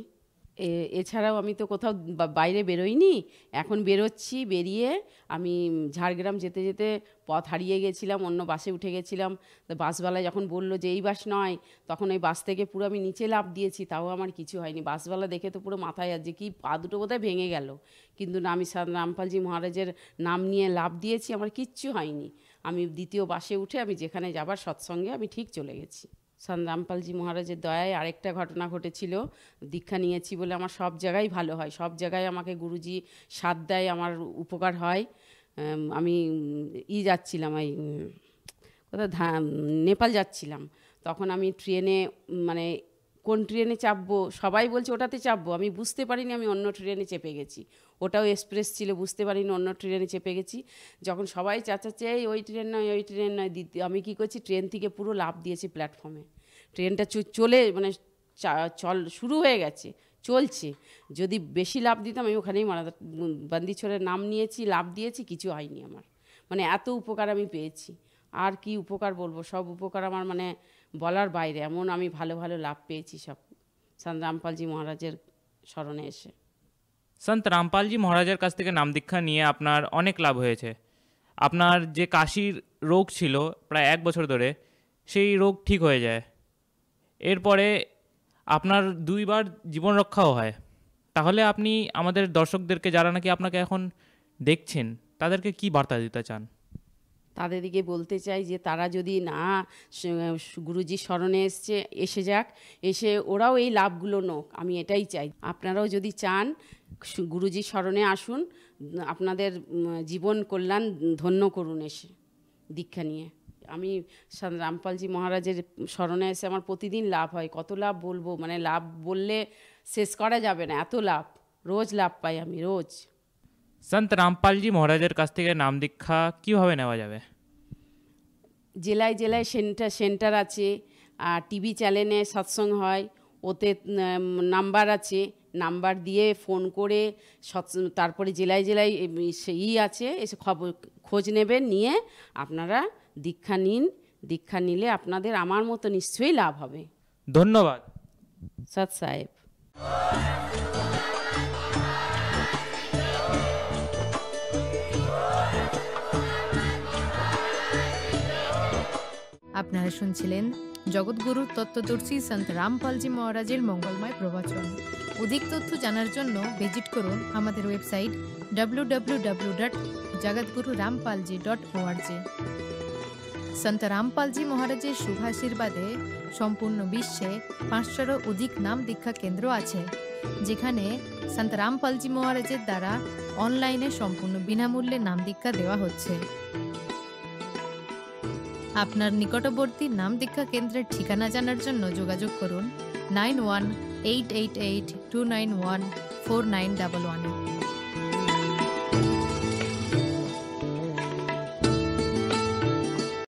এছাড়াও আমি তো কোথাও বাইরে বেরোইনি, এখন বেরোচ্ছি। বেরিয়ে আমি ঝাড়গ্রাম যেতে যেতে পথ হারিয়ে গেছিলাম, অন্য বাসে উঠে গেছিলাম। বাসওয়ালায় যখন বললো যে এই বাস নয়, তখন ওই বাস থেকে পুরো আমি নিচে লাফ দিয়েছি, তাও আমার কিছু হয়নি। বাসওয়ালা দেখে তো পুরো মাথায় আছে কি পা দুটো বোধহয় ভেঙে গেল, কিন্তু না, আমি রামপালজি মহারাজের নাম নিয়ে লাফ দিয়েছি, আমার কিচ্ছু হয়নি। আমি দ্বিতীয় বাসে উঠে আমি যেখানে যাবার সৎসঙ্গে আমি ঠিক চলে গেছি। সন্ত রামপালজি মহারাজের দয়ায় আরেকটা ঘটনা ঘটেছিল, দীক্ষা নিয়েছি বলে আমার সব জায়গায় ভালো হয়, সব জায়গায় আমাকে গুরুজি সাথ দেয়, আমার উপকার হয়। আমি যাচ্ছিলাম, নেপাল যাচ্ছিলাম, তখন আমি ট্রেনে, মানে কোন ট্রেনে চাপবো, সবাই বলছে ওটাতে চাপবো, আমি বুঝতে পারিনি, আমি অন্য ট্রেনে চেপে গেছি, ওটাও এক্সপ্রেস ছিল, বুঝতে পারিনি অন্য ট্রেনে চেপে গেছি। যখন সবাই চাচাচ্ছে ওই ট্রেন নয়, ওই ট্রেন নয়, আমি কী করছি, ট্রেন থেকে পুরো লাফ দিয়েছি প্ল্যাটফর্মে। ট্রেনটা চলে, মানে শুরু হয়ে গেছে, চলছে, যদি বেশি লাফ দিতাম আমি ওখানেই মারা, বান্দিছড়ের নাম নিয়েছি, লাফ দিয়েছি, কিছু হয়নি আমার, মানে এত উপকার আমি পেয়েছি। আর কি উপকার বলবো, সব উপকার আমার মানে বলার বাইরে, এমন আমি ভালো ভালো লাভ পেয়েছি সব সন্ত রামপালজি মহারাজের স্মরণে এসে। সন্ত রামপালজি মহারাজের কাছ থেকে নাম দীক্ষা নিয়ে আপনার অনেক লাভ হয়েছে। আপনার যে কাশির রোগ ছিল প্রায় 1 বছর ধরে, সেই রোগ ঠিক হয়ে যায়। এরপরে আপনার 2 বার জীবন রক্ষাও হয়। তাহলে আপনি আমাদের দর্শকদেরকে, যারা নাকি আপনাকে এখন দেখছেন, তাদেরকে কি বার্তা দিতে চান? তাদেরকে বলতে চাই যে তারা যদি না গুরুজির স্মরণে এসে যাক, এসে ওরাও এই লাভগুলো নোক, আমি এটাই চাই। আপনারাও যদি চান গুরুজির স্মরণে আসুন, আপনাদের জীবন কল্যাণ ধন্য করুন এসে দীক্ষা নিয়ে। আমি রামপালজি মহারাজের স্মরণে এসে আমার প্রতিদিন লাভ হয়, কত লাভ বলবো, মানে লাভ বললে শেষ করা যাবে না, এত লাভ, রোজ লাভ পাই আমি, রোজ। সন্ত রামপালজি মহারাজের কাছ থেকে নাম দীক্ষা কীভাবে নেওয়া যাবে? জেলায় জেলায় সেন্টার আছে, আর টিভি চ্যানেলে সৎসঙ্গ হয়, ওতে নাম্বার আছে, নাম্বার দিয়ে ফোন করে তারপরে জেলায় জেলায় আছে, এসে খোঁজ নেবেন, নিয়ে আপনারা দীক্ষা নিন। দীক্ষা নিলে আপনাদের আমার মতো নিশ্চয়ই লাভ হবে। ধন্যবাদ। সৎ সাহেব। আপনারা শুনছিলেন জগৎগুরু তত্ত্বদর্শী সন্ত রামপালজি মহারাজের মঙ্গলময় প্রবচন। অধিক তথ্য জানার জন্য ভিজিট করুন আমাদের ওয়েবসাইট www.jagatgururampalji.org। সন্ত রামপালজি মহারাজের শুভাশীর্বাদে সম্পূর্ণ বিশ্বে 500-এরও অধিক নাম দীক্ষা কেন্দ্র আছে। যেখানে সন্ত রামপালজি মহারাজের দ্বারা অনলাইনে সম্পূর্ণ বিনামূল্যে নাম দীক্ষা দেওয়া হচ্ছে। আপনার নিকটবর্তী নাম দীক্ষা কেন্দ্রের ঠিকানা জানার জন্য যোগাযোগ করুন 918882914911